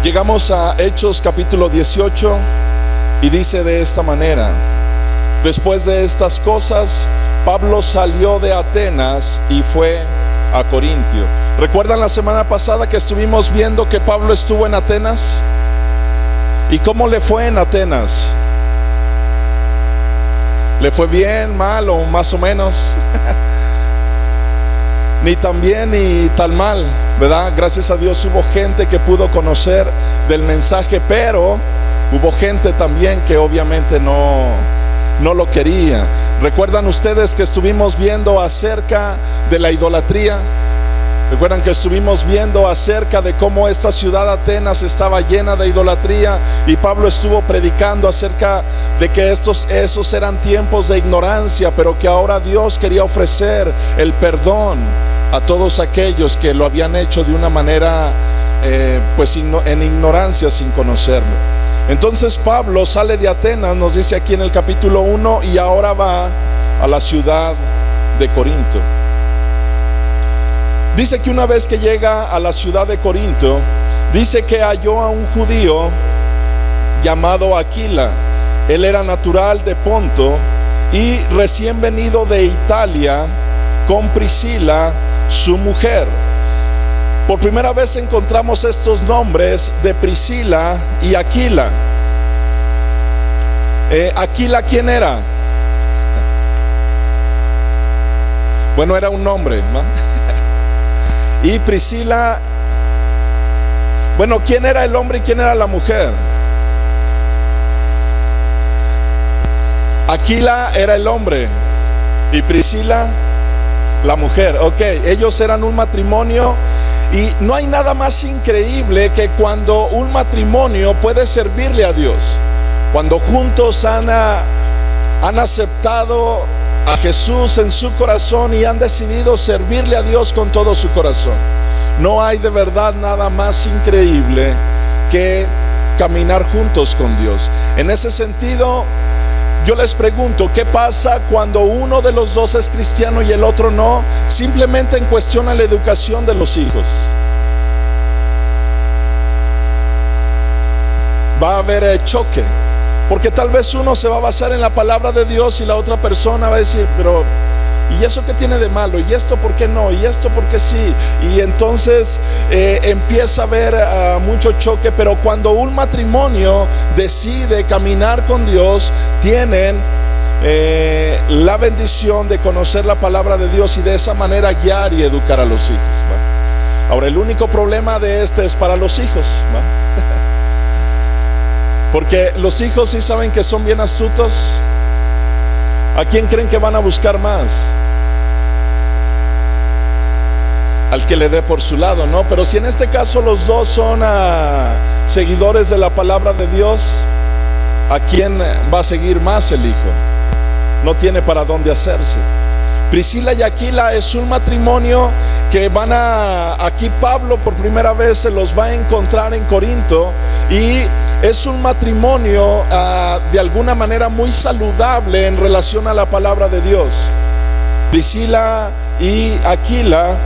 Llegamos a Hechos capítulo 18 y dice de esta manera: después de estas cosas, Pablo salió de Atenas y fue a Corintio. ¿Recuerdan la semana pasada que estuvimos viendo que Pablo estuvo en Atenas? ¿Y cómo le fue en Atenas? ¿Le fue bien, mal o más o menos? Ni tan bien ni tan mal, ¿verdad? Gracias a Dios hubo gente que pudo conocer del mensaje, pero hubo gente también que obviamente no lo quería. ¿Recuerdan ustedes que estuvimos viendo acerca de la idolatría? ¿Recuerdan que estuvimos viendo acerca de cómo esta ciudad Atenas estaba llena de idolatría? Y Pablo estuvo predicando acerca de que esos eran tiempos de ignorancia, pero que ahora Dios quería ofrecer el perdón a todos aquellos que lo habían hecho de una manera en ignorancia, sin conocerlo. Entonces Pablo sale de Atenas, nos dice aquí en el capítulo 1, y ahora va a la ciudad de Corinto. Dice que una vez que llega a la ciudad de Corinto, dice que halló a un judío llamado Aquila. Él era natural de Ponto y recién venido de Italia con Priscila, su mujer. Por primera vez encontramos estos nombres de Priscila y Aquila. Aquila, ¿quién era? Bueno, era un nombre, ¿no? Y Priscila, bueno, ¿quién era el hombre y quién era la mujer? Aquila era el hombre y Priscila la mujer. Ok, ellos eran un matrimonio. Y no hay nada más increíble que cuando un matrimonio puede servirle a Dios, cuando juntos han aceptado a Jesús en su corazón y han decidido servirle a Dios con todo su corazón. No hay de verdad nada más increíble que caminar juntos con Dios. En ese sentido, yo les pregunto, ¿qué pasa cuando uno de los dos es cristiano y el otro no? Simplemente en cuestión a la educación de los hijos. Va a haber choque, porque tal vez uno se va a basar en la palabra de Dios y la otra persona va a decir, pero ¿y eso qué tiene de malo? ¿Y esto por qué no? ¿Y esto por qué sí? Y entonces empieza a haber mucho choque. Pero cuando un matrimonio decide caminar con Dios, tienen la bendición de conocer la palabra de Dios y de esa manera guiar y educar a los hijos, ¿va? Ahora, el único problema de es para los hijos, ¿va? Porque los hijos sí saben que son bien astutos. ¿A quién creen que van a buscar más? Al que le dé por su lado, ¿no? Pero si en este caso los dos son seguidores de la palabra de Dios, ¿a quién va a seguir más el hijo? No tiene para dónde hacerse. Priscila y Aquila es un matrimonio que aquí Pablo por primera vez se los va a encontrar en Corinto, y es un matrimonio de alguna manera muy saludable en relación a la palabra de Dios. Priscila y Aquila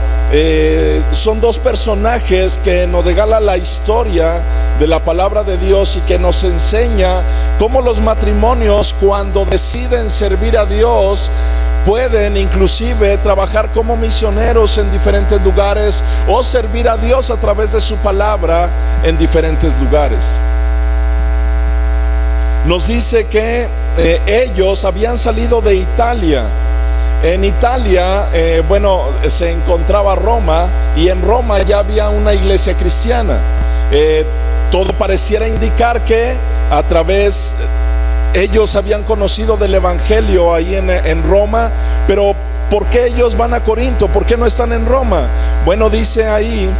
son dos personajes que nos regala la historia de la palabra de Dios y que nos enseña cómo los matrimonios, cuando deciden servir a Dios, pueden inclusive trabajar como misioneros en diferentes lugares o servir a Dios a través de su palabra en diferentes lugares. Nos dice que ellos habían salido de Italia. En Italia, se encontraba Roma, y en Roma ya había una iglesia cristiana. Todo pareciera indicar que ellos habían conocido del evangelio ahí en Roma. Pero ¿por qué ellos van a Corinto? ¿Por qué no están en Roma? Bueno, dice ahí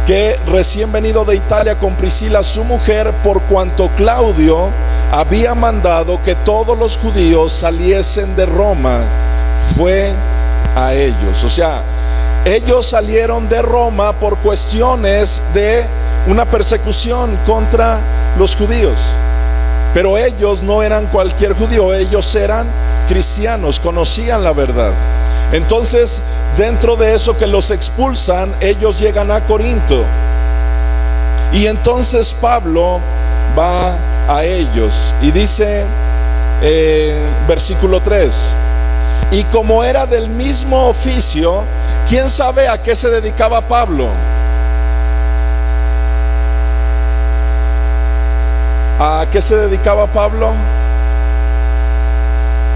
que recién venido de Italia con Priscila, su mujer, por cuanto Claudio había mandado que todos los judíos saliesen de Roma, fue a ellos. O sea, ellos salieron de Roma por cuestiones de una persecución contra los judíos. Pero ellos no eran cualquier judío, ellos eran cristianos, conocían la verdad. Entonces, dentro de eso que los expulsan, ellos llegan a Corinto. Y entonces Pablo va a ellos y dice, versículo 3, y como era del mismo oficio, ¿quién sabe a qué se dedicaba Pablo? ¿A qué se dedicaba Pablo?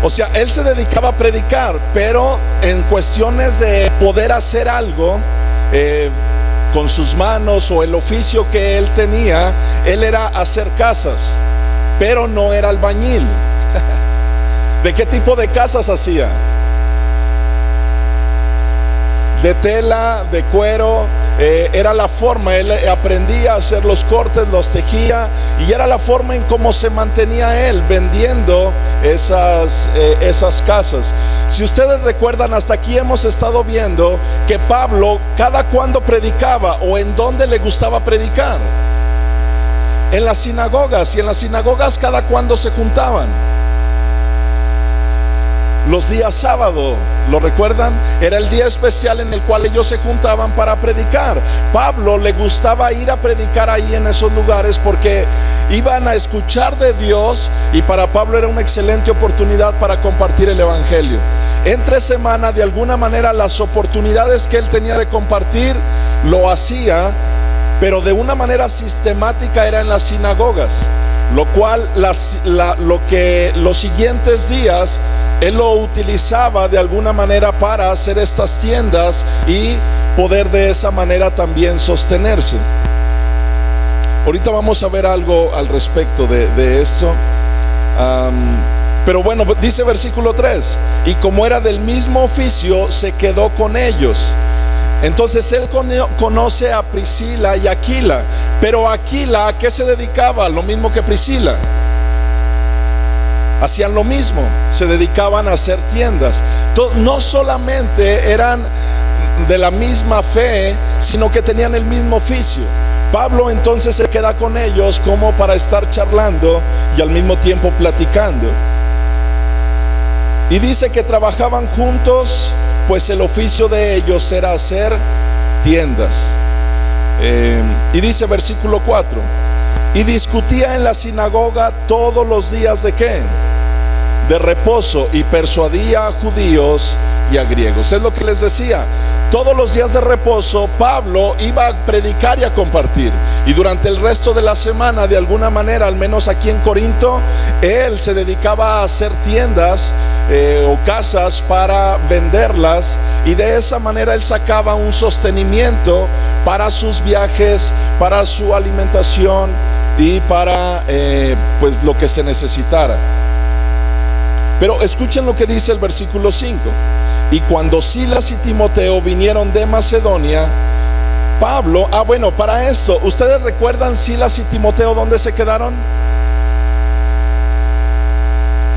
O sea, él se dedicaba a predicar, pero en cuestiones de poder hacer algo con sus manos o el oficio que él tenía, él era hacer casas, pero no era albañil. ¿De qué tipo de casas hacía? De tela, de cuero. Era la forma, él aprendía a hacer los cortes, los tejía, y era la forma en cómo se mantenía él vendiendo esas casas. Si ustedes recuerdan, hasta aquí hemos estado viendo que Pablo cada cuando predicaba o en dónde le gustaba predicar. En las sinagogas, y en las sinagogas cada cuando se juntaban. Los días sábado, ¿lo recuerdan? Era el día especial en el cual ellos se juntaban para predicar. Pablo le gustaba ir a predicar ahí en esos lugares porque iban a escuchar de Dios, y para Pablo era una excelente oportunidad para compartir el evangelio. Entre semana, de alguna manera, las oportunidades que él tenía de compartir lo hacía, pero de una manera sistemática era en las sinagogas, lo cual los siguientes días él lo utilizaba de alguna manera para hacer estas tiendas y poder de esa manera también sostenerse. Ahorita vamos a ver algo al respecto de esto. Pero bueno, dice versículo 3, y como era del mismo oficio, se quedó con ellos. Entonces él conoce a Priscila y Aquila. Pero Aquila, ¿a qué se dedicaba? Lo mismo que Priscila. Hacían lo mismo, se dedicaban a hacer tiendas. No solamente eran de la misma fe, sino que tenían el mismo oficio. Pablo entonces se queda con ellos como para estar charlando y al mismo tiempo platicando. Y dice que trabajaban juntos, pues el oficio de ellos era hacer tiendas. Y dice versículo 4, y discutía en la sinagoga todos los días de ¿qué? De reposo, y persuadía a judíos y a griegos. Es lo que les decía, todos los días de reposo Pablo iba a predicar y a compartir, y durante el resto de la semana, de alguna manera, al menos aquí en Corinto, él se dedicaba a hacer tiendas o casas para venderlas, y de esa manera él sacaba un sostenimiento para sus viajes, para su alimentación y para pues lo que se necesitara. Pero escuchen lo que dice el versículo 5. Y cuando Silas y Timoteo vinieron de Macedonia, Pablo, bueno, para esto, ¿ustedes recuerdan Silas y Timoteo dónde se quedaron?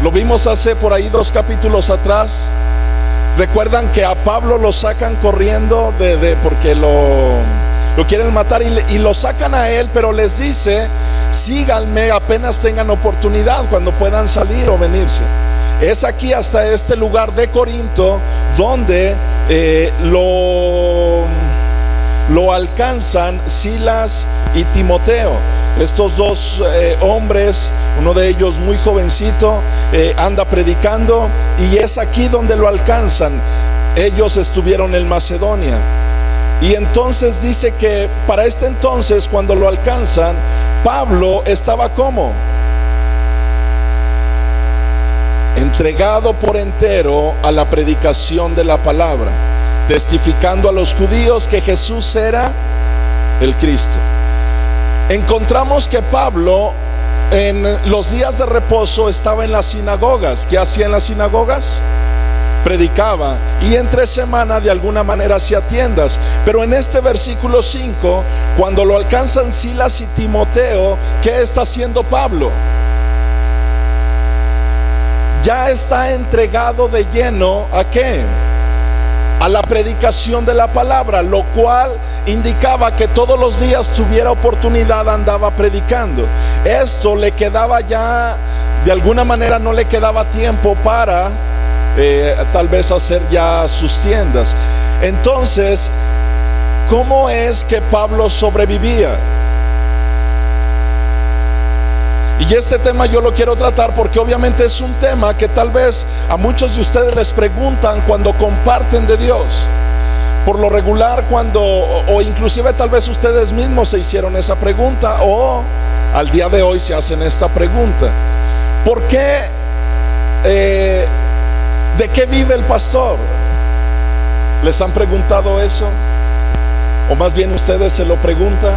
Lo vimos hace por ahí 2 capítulos atrás. Recuerdan que a Pablo lo sacan corriendo porque lo quieren matar, y lo sacan a él, pero les dice: síganme apenas tengan oportunidad, cuando puedan salir o venirse. Es aquí, hasta este lugar de Corinto, donde lo alcanzan Silas y Timoteo. Estos dos hombres, uno de ellos muy jovencito, anda predicando, y es aquí donde lo alcanzan. Ellos estuvieron en Macedonia. Y entonces dice que para este entonces, cuando lo alcanzan, Pablo estaba ¿cómo? Entregado por entero a la predicación de la palabra, testificando a los judíos que Jesús era el Cristo. Encontramos que Pablo en los días de reposo estaba en las sinagogas. ¿Qué hacía en las sinagogas? Predicaba, y entre semana de alguna manera hacía tiendas. Pero en este versículo 5, cuando lo alcanzan Silas y Timoteo, ¿qué está haciendo Pablo? Ya está entregado de lleno ¿a qué? A la predicación de la palabra, lo cual indicaba que todos los días tuviera oportunidad andaba predicando. Esto le quedaba ya, de alguna manera no le quedaba tiempo para tal vez hacer ya sus tiendas. Entonces, ¿cómo es que Pablo sobrevivía? Y este tema yo lo quiero tratar porque obviamente es un tema que tal vez a muchos de ustedes les preguntan cuando comparten de Dios. Por lo regular o inclusive tal vez ustedes mismos se hicieron esa pregunta, o al día de hoy se hacen esta pregunta: ¿por qué? ¿De qué vive el pastor? ¿Les han preguntado eso? O más bien ustedes se lo preguntan.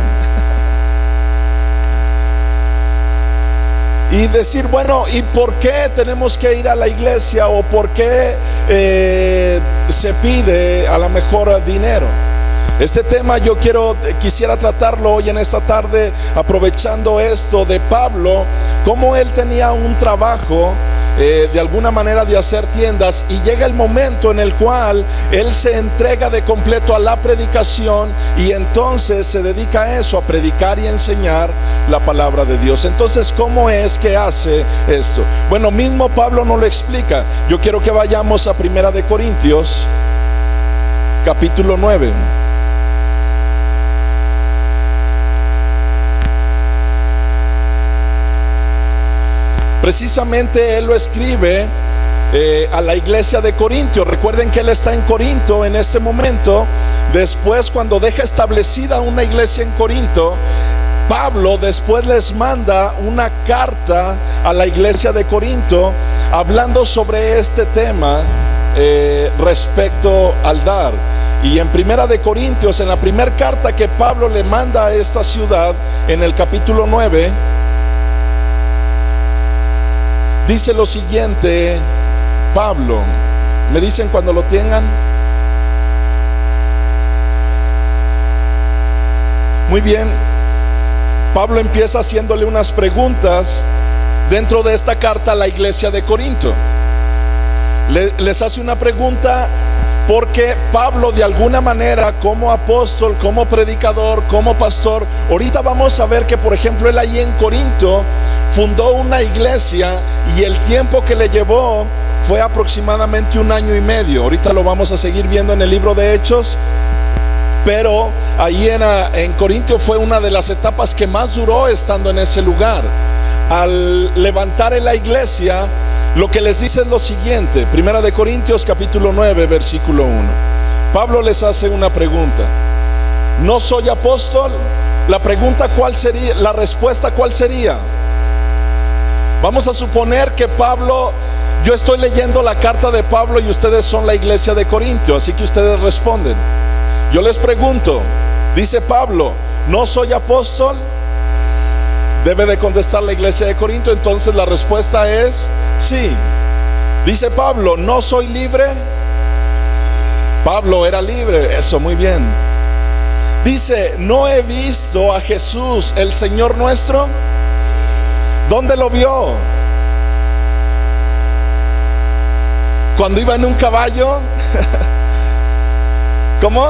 Y decir, bueno, ¿y por qué tenemos que ir a la iglesia? ¿O por qué se pide a lo mejor dinero? Este tema yo quisiera tratarlo hoy en esta tarde, aprovechando esto de Pablo, cómo él tenía un trabajo de alguna manera de hacer tiendas, y llega el momento en el cual él se entrega de completo a la predicación, y entonces se dedica a eso, a predicar y enseñar la palabra de Dios. Entonces, ¿cómo es que hace esto? Bueno, mismo Pablo nos lo explica. Yo quiero que vayamos a 1 de Corintios capítulo 9. Precisamente él lo escribe a la iglesia de Corinto. Recuerden que él está en Corinto en este momento. Después, cuando deja establecida una iglesia en Corinto, Pablo después les manda una carta a la iglesia de Corinto hablando sobre este tema respecto al dar. Y en 1 de Corintios, en la primera carta que Pablo le manda a esta ciudad, en el capítulo 9, dice lo siguiente Pablo. ¿Me dicen cuando lo tengan? Muy bien. Pablo empieza haciéndole unas preguntas dentro de esta carta a la iglesia de Corinto. Les hace una pregunta porque Pablo, de alguna manera, como apóstol, como predicador, como pastor, ahorita vamos a ver que, por ejemplo, él ahí en Corinto fundó una iglesia, y el tiempo que le llevó fue aproximadamente 1 año y medio. Ahorita lo vamos a seguir viendo en el libro de Hechos, pero ahí en Corinto fue una de las etapas que más duró estando en ese lugar. Al levantar en la iglesia, lo que les dice es lo siguiente: 1 de Corintios capítulo 9 versículo 1. Pablo les hace una pregunta: ¿no soy apóstol? La pregunta, ¿cuál sería? La respuesta, ¿cuál sería? Vamos a suponer que Pablo, yo estoy leyendo la carta de Pablo y ustedes son la iglesia de Corinto, así que ustedes responden. Yo les pregunto, dice Pablo, ¿no soy apóstol? Debe de contestar la iglesia de Corinto. Entonces la respuesta es sí. Dice Pablo, ¿no soy libre? Pablo era libre, eso, muy bien. Dice, ¿no he visto a Jesús el Señor nuestro? ¿Dónde lo vio? ¿Cuando iba en un caballo? ¿Cómo?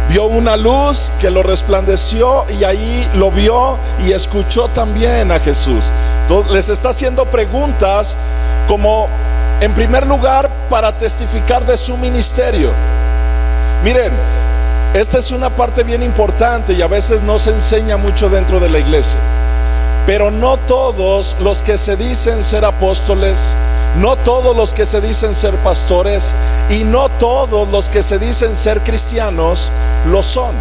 Vio una luz que lo resplandeció, y ahí lo vio y escuchó también a Jesús. Entonces les está haciendo preguntas como, en primer lugar, para testificar de su ministerio. Miren, esta es una parte bien importante y a veces no se enseña mucho dentro de la iglesia. Pero no todos los que se dicen ser apóstoles, no todos los que se dicen ser pastores, y no todos los que se dicen ser cristianos lo son.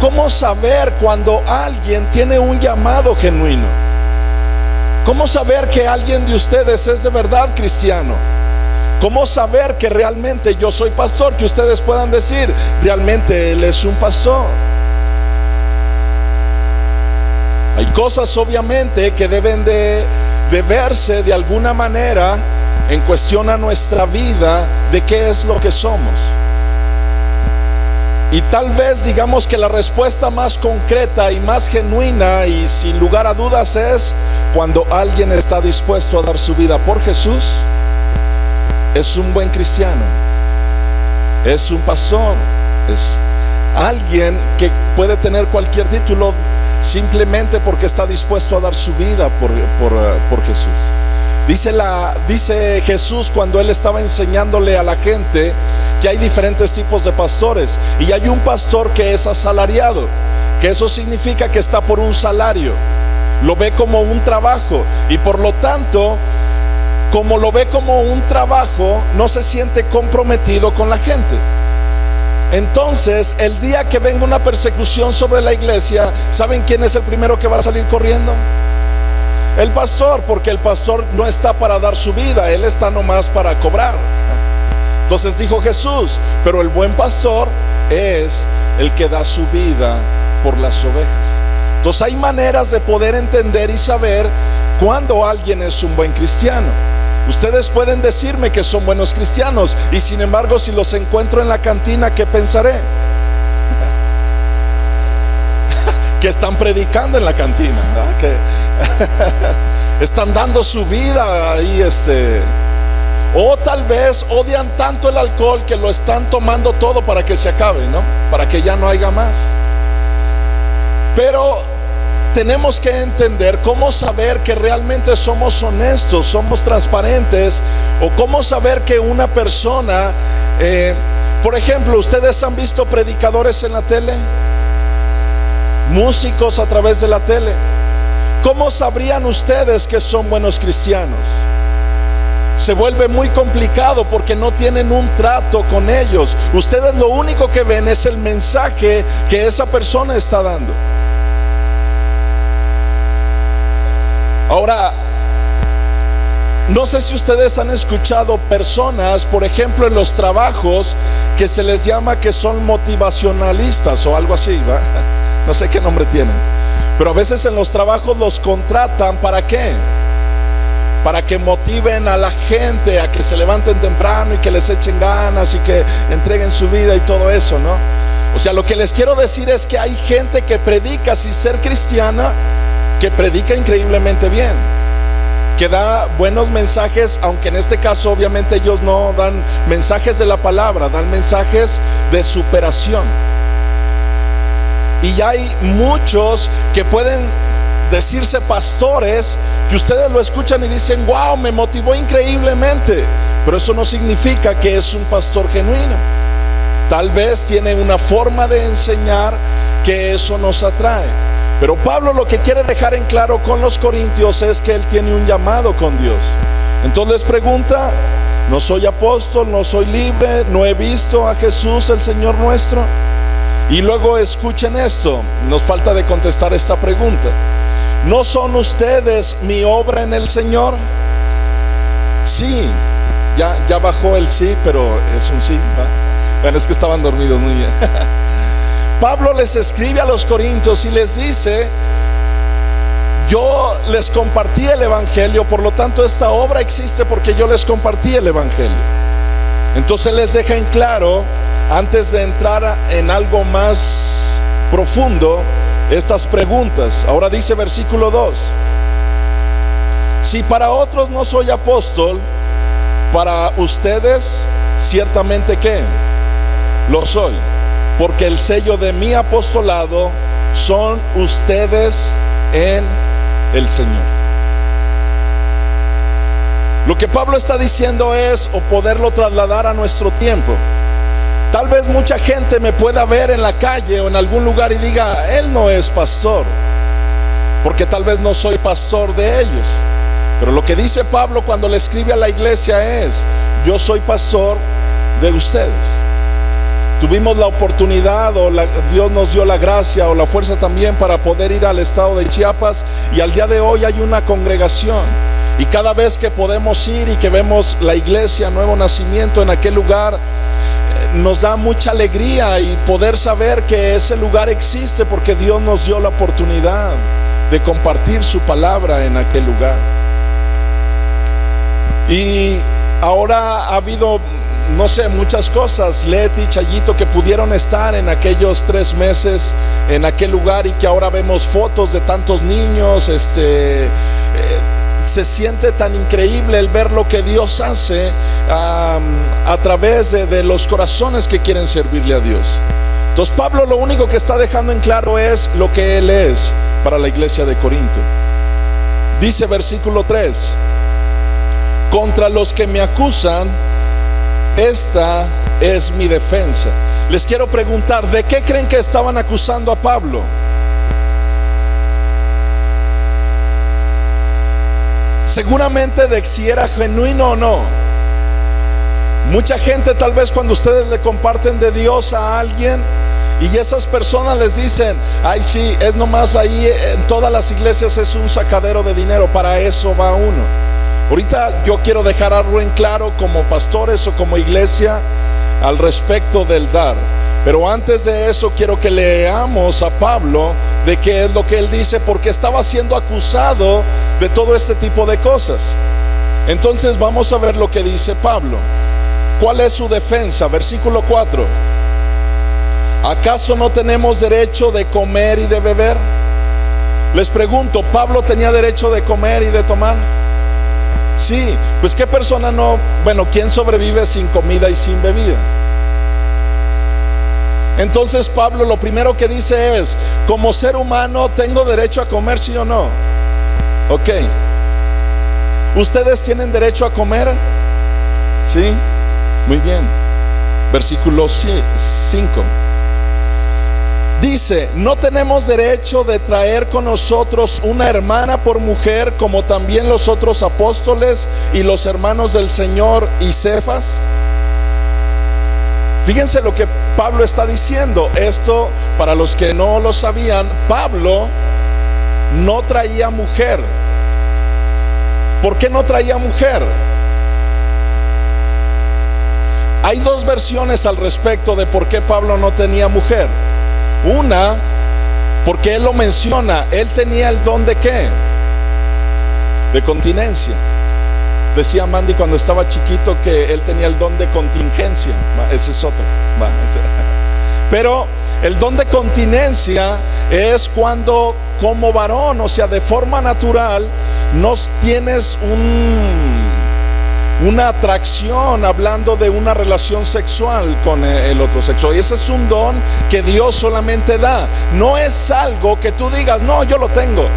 ¿Cómo saber cuando alguien tiene un llamado genuino? ¿Cómo saber que alguien de ustedes es de verdad cristiano? ¿Cómo saber que realmente yo soy pastor? Que ustedes puedan decir, realmente él es un pastor. Hay cosas obviamente que deben de verse de alguna manera en cuestión a nuestra vida, de qué es lo que somos. Y tal vez digamos que la respuesta más concreta y más genuina, y sin lugar a dudas, es cuando alguien está dispuesto a dar su vida por Jesús. Es un buen cristiano, es un pastor, es alguien que puede tener cualquier título simplemente porque está dispuesto a dar su vida por Jesús. Dice Jesús, cuando él estaba enseñándole a la gente, que hay diferentes tipos de pastores, y hay un pastor que es asalariado, que eso significa que está por un salario, lo ve como un trabajo, y por lo tanto, como lo ve como un trabajo, no se siente comprometido con la gente. Entonces, el día que venga una persecución sobre la iglesia, ¿saben quién es el primero que va a salir corriendo? El pastor, porque el pastor no está para dar su vida, él está nomás para cobrar. Entonces dijo Jesús, pero el buen pastor es el que da su vida por las ovejas. Entonces hay maneras de poder entender y saber cuándo alguien es un buen cristiano. Ustedes pueden decirme que son buenos cristianos, y sin embargo, si los encuentro en la cantina, ¿qué pensaré? Que están predicando en la cantina, ¿verdad? Que están dando su vida ahí, o tal vez odian tanto el alcohol que lo están tomando todo para que se acabe, ¿no? Para que ya no haya más. Pero tenemos que entender cómo saber que realmente somos honestos, somos transparentes, o cómo saber que una persona, por ejemplo, ¿ustedes han visto predicadores en la tele? Músicos a través de la tele. ¿Cómo sabrían ustedes que son buenos cristianos? Se vuelve muy complicado porque no tienen un trato con ellos. Ustedes lo único que ven es el mensaje que esa persona está dando. Ahora, no sé si ustedes han escuchado personas, por ejemplo, en los trabajos, que se les llama que son motivacionalistas o algo así, ¿va? No sé qué nombre tienen, pero a veces en los trabajos los contratan, ¿para qué? Para que motiven a la gente a que se levanten temprano y que les echen ganas y que entreguen su vida y todo eso, ¿no? O sea, lo que les quiero decir es que hay gente que predica sin ser cristiana, que predica increíblemente bien, que da buenos mensajes, aunque en este caso obviamente ellos no dan mensajes de la palabra, dan mensajes de superación. Y hay muchos que pueden decirse pastores, que ustedes lo escuchan y dicen, wow, me motivó increíblemente, pero eso no significa que es un pastor genuino. Tal vez tiene una forma de enseñar que eso nos atrae. Pero Pablo lo que quiere dejar en claro con los corintios es que él tiene un llamado con Dios. Entonces les pregunta, no soy apóstol, no soy libre, no he visto a Jesús el Señor nuestro. Y luego escuchen esto, nos falta de contestar esta pregunta. ¿No son ustedes mi obra en el Señor? Sí, ya bajó el sí, pero es un sí, ¿va? Bueno, es que estaban dormidos, muy bien. Pablo les escribe a los corintios y les dice, yo les compartí el evangelio, por lo tanto esta obra existe porque yo les compartí el evangelio. Entonces les deja en claro, antes de entrar en algo más profundo, estas preguntas. Ahora dice versículo 2: si para otros no soy apóstol, para ustedes ciertamente que lo soy, porque el sello de mi apostolado son ustedes en el Señor. Lo que Pablo está diciendo es, o poderlo trasladar a nuestro tiempo, tal vez mucha gente me pueda ver en la calle o en algún lugar y diga, él no es pastor, porque tal vez no soy pastor de ellos. Pero lo que dice Pablo cuando le escribe a la iglesia es, yo soy pastor de ustedes. Tuvimos la oportunidad, Dios nos dio la gracia o la fuerza también para poder ir al estado de Chiapas, y al día de hoy hay una congregación, y cada vez que podemos ir y que vemos la iglesia Nuevo Nacimiento en aquel lugar, nos da mucha alegría y poder saber que ese lugar existe porque Dios nos dio la oportunidad de compartir su palabra en aquel lugar. Y ahora ha habido, no sé, muchas cosas, Leti, Chayito, que pudieron estar en aquellos 3 meses en aquel lugar, y que ahora vemos fotos de tantos niños. Se siente tan increíble el ver lo que Dios hace a través de los corazones que quieren servirle a Dios. Entonces Pablo lo único que está dejando en claro es lo que él es para la iglesia de Corinto. Dice versículo 3: contra los que me acusan, esta es mi defensa. Les quiero preguntar, ¿de qué creen que estaban acusando a Pablo? seguramente de si era genuino o no. Mucha gente, tal vez cuando ustedes le comparten de Dios a alguien y esas personas les dicen: ay, sí, es nomás ahí en todas las iglesias es un sacadero de dinero, para eso va uno. Ahorita yo quiero dejar algo en claro como pastores o como iglesia al respecto del dar. Pero antes de eso quiero que leamos a Pablo de qué es lo que él dice, porque estaba siendo acusado de todo este tipo de cosas. Entonces vamos a ver lo que dice Pablo. ¿Cuál es su defensa? Versículo 4. ¿Acaso no tenemos derecho de comer y de beber? Les pregunto, ¿Pablo tenía derecho de comer y de tomar? Sí, pues ¿qué persona no? Bueno, ¿quién sobrevive sin comida y sin bebida? Entonces Pablo lo primero que dice es: como ser humano tengo derecho a comer, ¿sí o no? Ok. ¿Ustedes tienen derecho a comer? ¿Sí? Muy bien. Versículo 5. Dice: no tenemos derecho de traer con nosotros una hermana por mujer, como también los otros apóstoles y los hermanos del Señor y Cefas. Fíjense lo que Pablo está diciendo. Esto, para los que no lo sabían, Pablo no traía mujer. ¿Por qué no traía mujer? Hay dos versiones al respecto de por qué Pablo no tenía mujer. Una, porque él lo menciona, él tenía el don de ¿qué? De continencia. Decía Mandy cuando estaba chiquito que él tenía el don de contingencia. Ese es otro. Pero el don de continencia es cuando como varón, o sea, de forma natural, no tienes una atracción, hablando de una relación sexual con el otro sexo. Y ese es un don que Dios solamente da. No es algo que tú digas: no, yo lo tengo.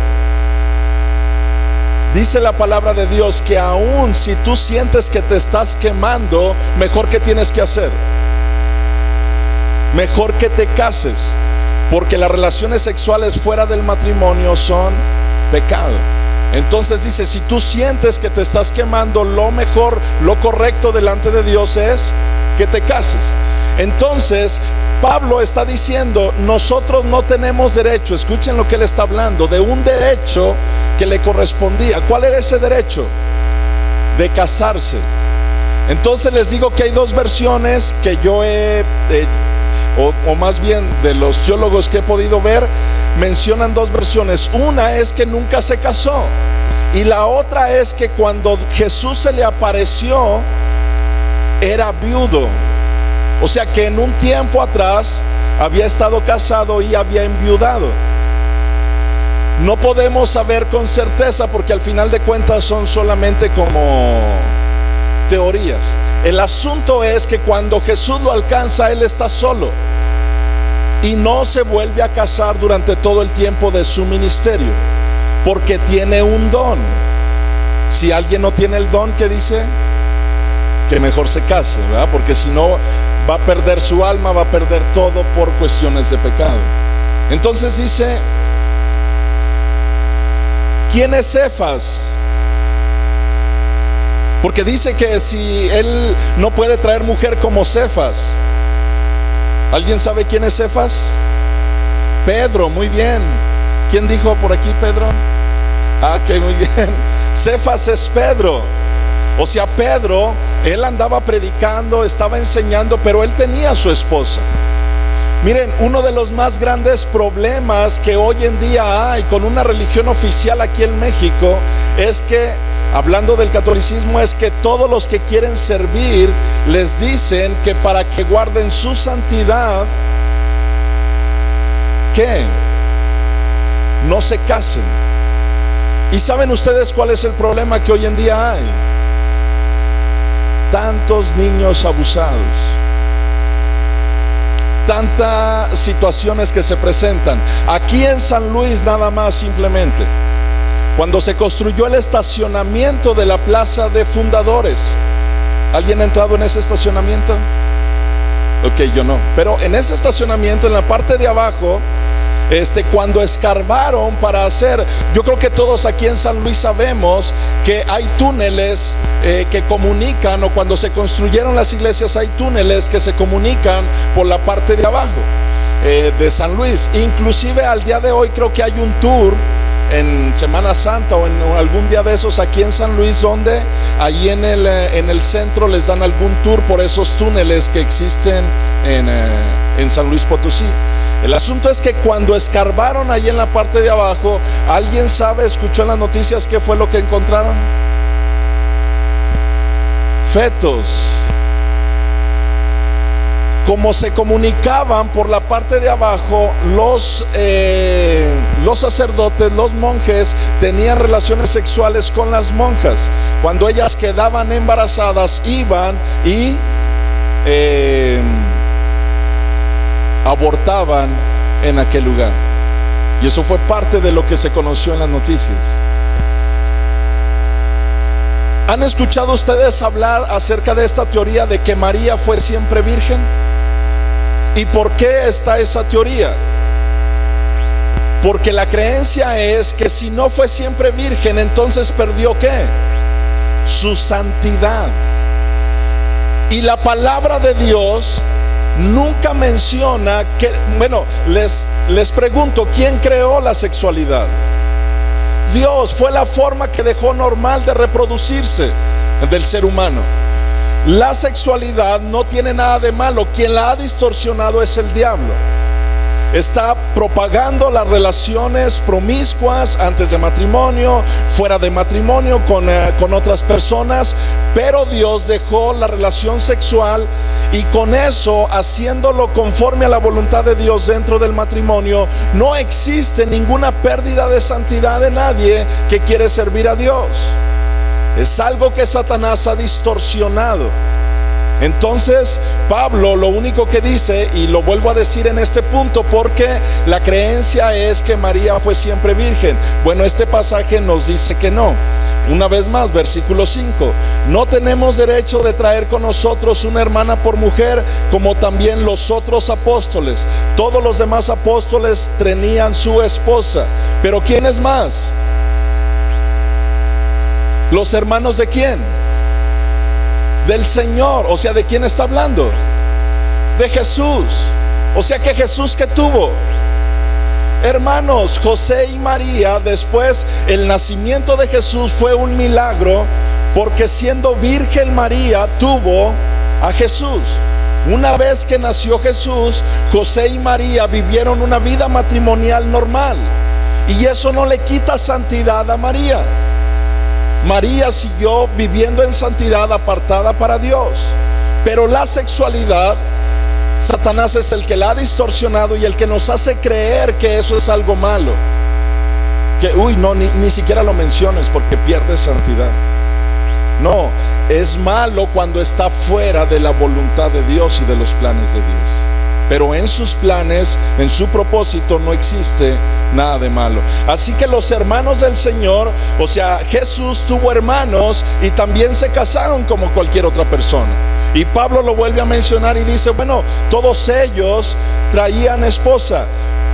Dice la palabra de Dios que aún si tú sientes que te estás quemando, mejor que tienes que hacer, mejor que te cases, porque las relaciones sexuales fuera del matrimonio son pecado. Entonces dice: si tú sientes que te estás quemando, lo mejor, lo correcto delante de Dios es que te cases. Entonces Pablo está diciendo: nosotros no tenemos derecho, escuchen lo que él está hablando, de un derecho que le correspondía. ¿Cuál era ese derecho? De casarse. Entonces les digo que hay dos versiones que yo o más bien de los teólogos que he podido ver, mencionan dos versiones. Una es que nunca se casó, y la otra es que cuando Jesús se le apareció era viudo. O sea que en un tiempo atrás había estado casado y había enviudado. No podemos saber con certeza, porque al final de cuentas son solamente como teorías. El asunto es que cuando Jesús lo alcanza, él está solo y no se vuelve a casar durante todo el tiempo de su ministerio, porque tiene un don. Si alguien no tiene el don, ¿qué dice? Que mejor se case, ¿verdad? Porque si no, va a perder su alma, va a perder todo por cuestiones de pecado. Entonces dice: ¿quién es Cefas? Porque dice que si él no puede traer mujer como Cefas. ¿Alguien sabe quién es Cefas? Pedro, muy bien. ¿Quién dijo por aquí Pedro? Ah, ok, muy bien. Cefas es Pedro. O sea, Pedro, él andaba predicando, estaba enseñando, pero él tenía a su esposa. Miren, uno de los más grandes problemas que hoy en día hay con una religión oficial aquí en México es que, hablando del catolicismo, es que todos los que quieren servir les dicen que para que guarden su santidad, ¿qué? No se casen. ¿Y saben ustedes cuál es el problema que hoy en día hay? Tantos niños abusados, tantas situaciones que se presentan. Aquí en San Luis nada más, simplemente, cuando se construyó el estacionamiento de la Plaza de Fundadores, ¿alguien ha entrado en ese estacionamiento? Ok, yo no. Pero en ese estacionamiento, en la parte de abajo, cuando escarbaron para hacer, yo creo que todos aquí en San Luis sabemos que hay túneles que comunican, o cuando se construyeron las iglesias hay túneles que se comunican por la parte de abajo de San Luis. Inclusive al día de hoy creo que hay un tour en Semana Santa o en algún día de esos aquí en San Luis, donde allí en el centro les dan algún tour por esos túneles que existen en San Luis Potosí. El asunto es que cuando escarbaron allí en la parte de abajo, ¿alguien sabe, escuchó en las noticias qué fue lo que encontraron? Fetos. Como se comunicaban por la parte de abajo, los sacerdotes, los monjes, tenían relaciones sexuales con las monjas. Cuando ellas quedaban embarazadas, iban y abortaban en aquel lugar. Y eso fue parte de lo que se conoció en las noticias. ¿Han escuchado ustedes hablar acerca de esta teoría de que María fue siempre virgen? ¿Y por qué está esa teoría? Porque la creencia es que si no fue siempre virgen, entonces perdió ¿qué? Su santidad. Y la palabra de Dios nunca menciona que, bueno, les pregunto, ¿quién creó la sexualidad? Dios. Fue la forma que dejó normal de reproducirse del ser humano. La sexualidad no tiene nada de malo. Quien la ha distorsionado es el diablo. Está propagando las relaciones promiscuas antes de matrimonio, fuera de matrimonio, con otras personas. Pero Dios dejó la relación sexual, y con eso, haciéndolo conforme a la voluntad de Dios dentro del matrimonio, no existe ninguna pérdida de santidad de nadie que quiere servir a Dios. Es algo que Satanás ha distorsionado. Entonces Pablo lo único que dice, y lo vuelvo a decir en este punto, porque la creencia es que María fue siempre virgen. Bueno, este pasaje nos dice que no. Una vez más, versículo 5: no tenemos derecho de traer con nosotros una hermana por mujer, como también los otros apóstoles. Todos los demás apóstoles tenían su esposa. Pero ¿quién es más? ¿Los hermanos de quién? Del Señor. O sea, ¿de quién está hablando? De Jesús. O sea, que Jesús, ¿qué tuvo? Hermanos, José y María, después el nacimiento de Jesús fue un milagro, porque siendo virgen María tuvo a Jesús. Una vez que nació Jesús, José y María vivieron una vida matrimonial normal, y eso no le quita santidad a María. María siguió viviendo en santidad, apartada para Dios. Pero la sexualidad, Satanás es el que la ha distorsionado y el que nos hace creer que eso es algo malo. Que ni siquiera lo menciones porque pierdes santidad. No, es malo cuando está fuera de la voluntad de Dios y de los planes de Dios. Pero en sus planes, en su propósito, no existe nada de malo. Así que los hermanos del Señor, o sea, Jesús tuvo hermanos y también se casaron como cualquier otra persona. Y Pablo lo vuelve a mencionar y dice, bueno, todos ellos traían esposa.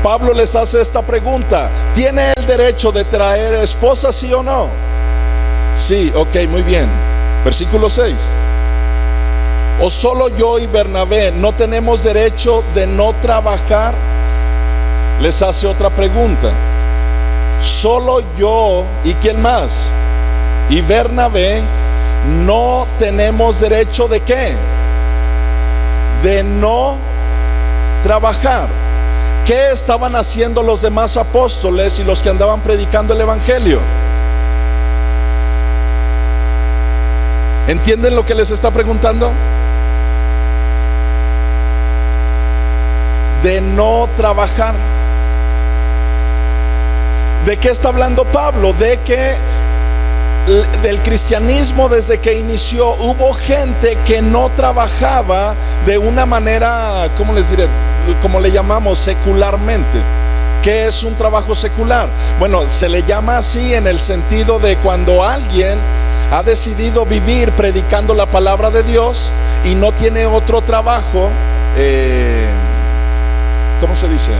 Pablo les hace esta pregunta: ¿tiene el derecho de traer esposa, sí o no? Sí, ok, muy bien. Versículo 6: ¿o solo yo y Bernabé no tenemos derecho de no trabajar? Les hace otra pregunta. Solo yo y ¿quién más? Y Bernabé no tenemos derecho ¿de qué? De no trabajar. ¿Qué estaban haciendo los demás apóstoles y los que andaban predicando el evangelio? ¿Entienden lo que les está preguntando? De no trabajar. ¿De qué está hablando Pablo? De que del cristianismo, desde que inició, hubo gente que no trabajaba de una manera, ¿cómo les diré? Como le llamamos secularmente. ¿Qué es un trabajo secular? Bueno, se le llama así en el sentido de cuando alguien ha decidido vivir predicando la palabra de Dios y no tiene otro trabajo, ¿cómo se dice?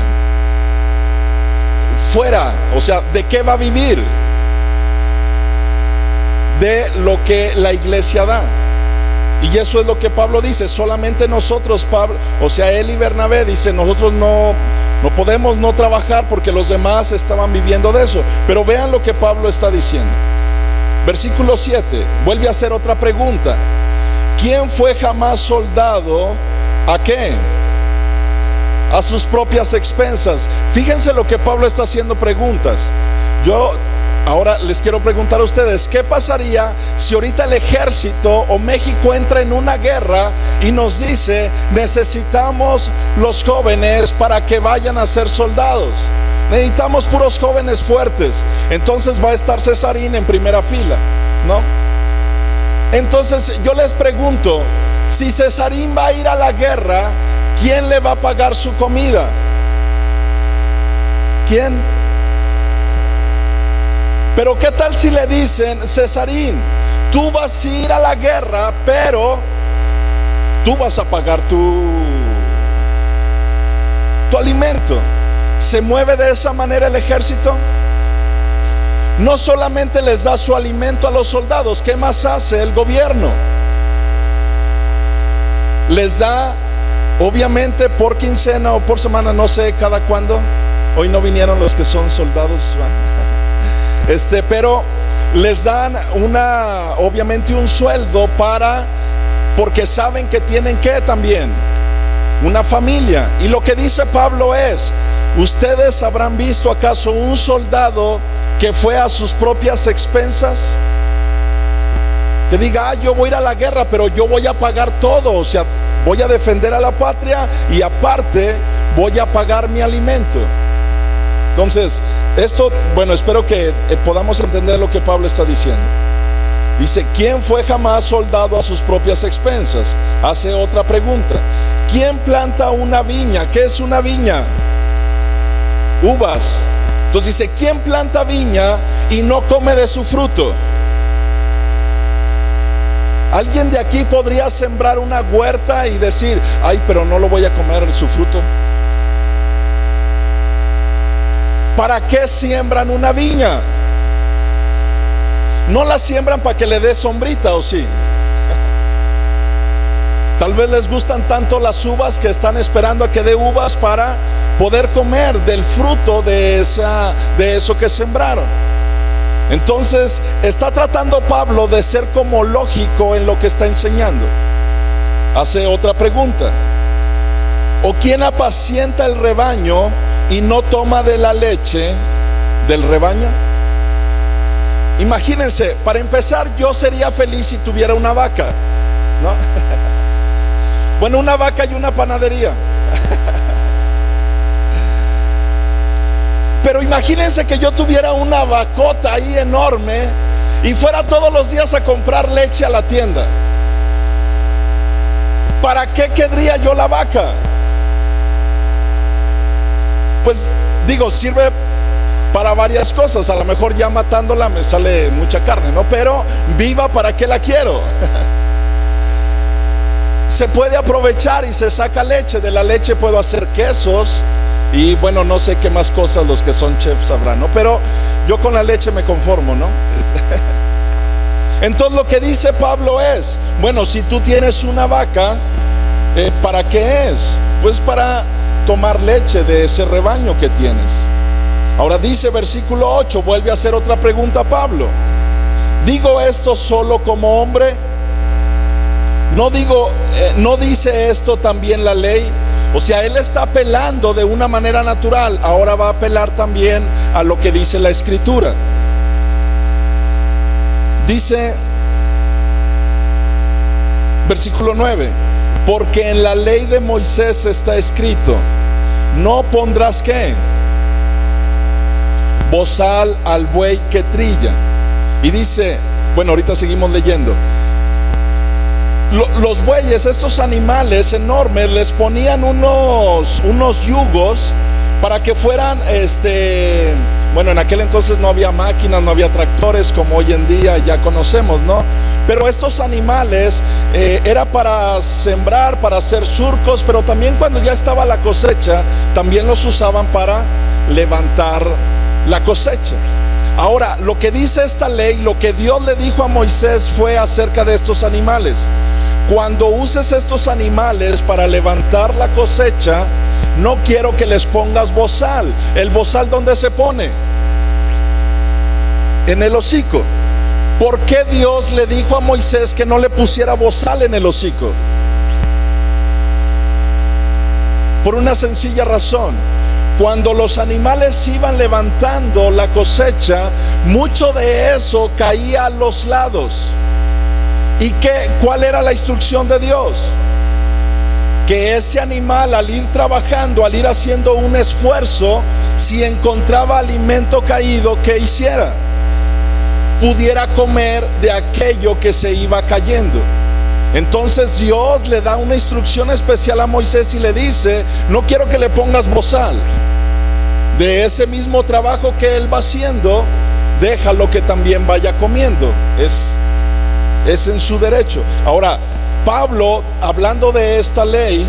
fuera. O sea, ¿de qué va a vivir? De lo que la iglesia da. Y eso es lo que Pablo dice. Solamente nosotros, Pablo, o sea, él y Bernabé, dice, nosotros no podemos no trabajar porque los demás estaban viviendo de eso. Pero vean lo que Pablo está diciendo. Versículo 7, vuelve a hacer otra pregunta. ¿Quién fue jamás soldado a qué? A sus propias expensas. Fíjense lo que Pablo está haciendo preguntas. Yo ahora les quiero preguntar a ustedes, ¿qué pasaría si ahorita el ejército o México entra en una guerra y nos dice, necesitamos los jóvenes para que vayan a ser soldados? Necesitamos puros jóvenes fuertes. Entonces va a estar Cesarín en primera fila, ¿no? Entonces yo les pregunto, si Cesarín va a ir a la guerra, ¿quién le va a pagar su comida? ¿Quién? Pero ¿qué tal si le dicen, Cesarín, tú vas a ir a la guerra, pero tú vas a pagar tu alimento? ¿Se mueve de esa manera el ejército? No solamente les da su alimento a los soldados, ¿qué más hace el gobierno? Les da, obviamente, por quincena o por semana, no sé cada cuándo. Hoy no vinieron los que son soldados, pero les dan obviamente un sueldo porque saben que tienen que también una familia. Y lo que dice Pablo es, ¿ustedes habrán visto acaso un soldado que fue a sus propias expensas? Que diga, yo voy a ir a la guerra, pero yo voy a pagar todo, o sea, voy a defender a la patria y aparte voy a pagar mi alimento. Entonces, esto, bueno, espero que podamos entender lo que Pablo está diciendo. Dice, ¿quién fue jamás soldado a sus propias expensas? Hace otra pregunta. ¿Quién planta una viña? ¿Qué es una viña? Uvas. Entonces dice, ¿quién planta viña y no come de su fruto? ¿Alguien de aquí podría sembrar una huerta y decir, ay, pero no lo voy a comer su fruto? ¿Para qué siembran una viña? No la siembran para que le dé sombrita, ¿o sí? Tal vez les gustan tanto las uvas que están esperando a que dé uvas para poder comer del fruto de eso que sembraron. Entonces está tratando Pablo de ser como lógico en lo que está enseñando. Hace otra pregunta. ¿O quién apacienta el rebaño y no toma de la leche del rebaño? Imagínense, para empezar, yo sería feliz si tuviera una vaca, ¿no? Bueno, una vaca y una panadería. Pero imagínense que yo tuviera una vacota ahí enorme y fuera todos los días a comprar leche a la tienda. ¿Para qué querría yo la vaca? Pues digo, sirve para varias cosas. A lo mejor ya matándola me sale mucha carne, ¿no? Pero viva, ¿para qué la quiero? Se puede aprovechar y se saca leche. De la leche puedo hacer quesos y bueno, no sé qué más cosas los que son chefs sabrán, ¿no? Pero yo con la leche me conformo, ¿no? Entonces lo que dice Pablo es, bueno, si tú tienes una vaca, ¿para qué es? Pues para tomar leche de ese rebaño que tienes. Ahora dice versículo 8, vuelve a hacer otra pregunta a Pablo. ¿Digo esto solo como hombre? ¿No dice esto también la ley? O sea, él está apelando de una manera natural. Ahora va a apelar también a lo que dice la escritura. Dice versículo 9, porque en la ley de Moisés está escrito, no pondrás ¿qué? Bozal al buey que trilla. Y dice, bueno, ahorita seguimos leyendo. Los bueyes, estos animales enormes, les ponían unos yugos para que fueran, bueno, en aquel entonces no había máquinas, no había tractores como hoy en día ya conocemos, ¿no? Pero estos animales era para sembrar, para hacer surcos, pero también cuando ya estaba la cosecha, también los usaban para levantar la cosecha. Ahora, lo que dice esta ley, lo que Dios le dijo a Moisés fue acerca de estos animales. Cuando uses estos animales para levantar la cosecha, no quiero que les pongas bozal. ¿El bozal dónde se pone? En el hocico. ¿Por qué Dios le dijo a Moisés que no le pusiera bozal en el hocico? Por una sencilla razón. Cuando los animales iban levantando la cosecha, mucho de eso caía a los lados. ¿Y cuál era la instrucción de Dios? Que ese animal, al ir trabajando, al ir haciendo un esfuerzo, si encontraba alimento caído, ¿qué hiciera? Pudiera comer de aquello que se iba cayendo. Entonces Dios le da una instrucción especial a Moisés y le dice: no quiero que le pongas bozal. De ese mismo trabajo que él va haciendo, déjalo que también vaya comiendo. Es en su derecho. Ahora, Pablo, hablando de esta ley,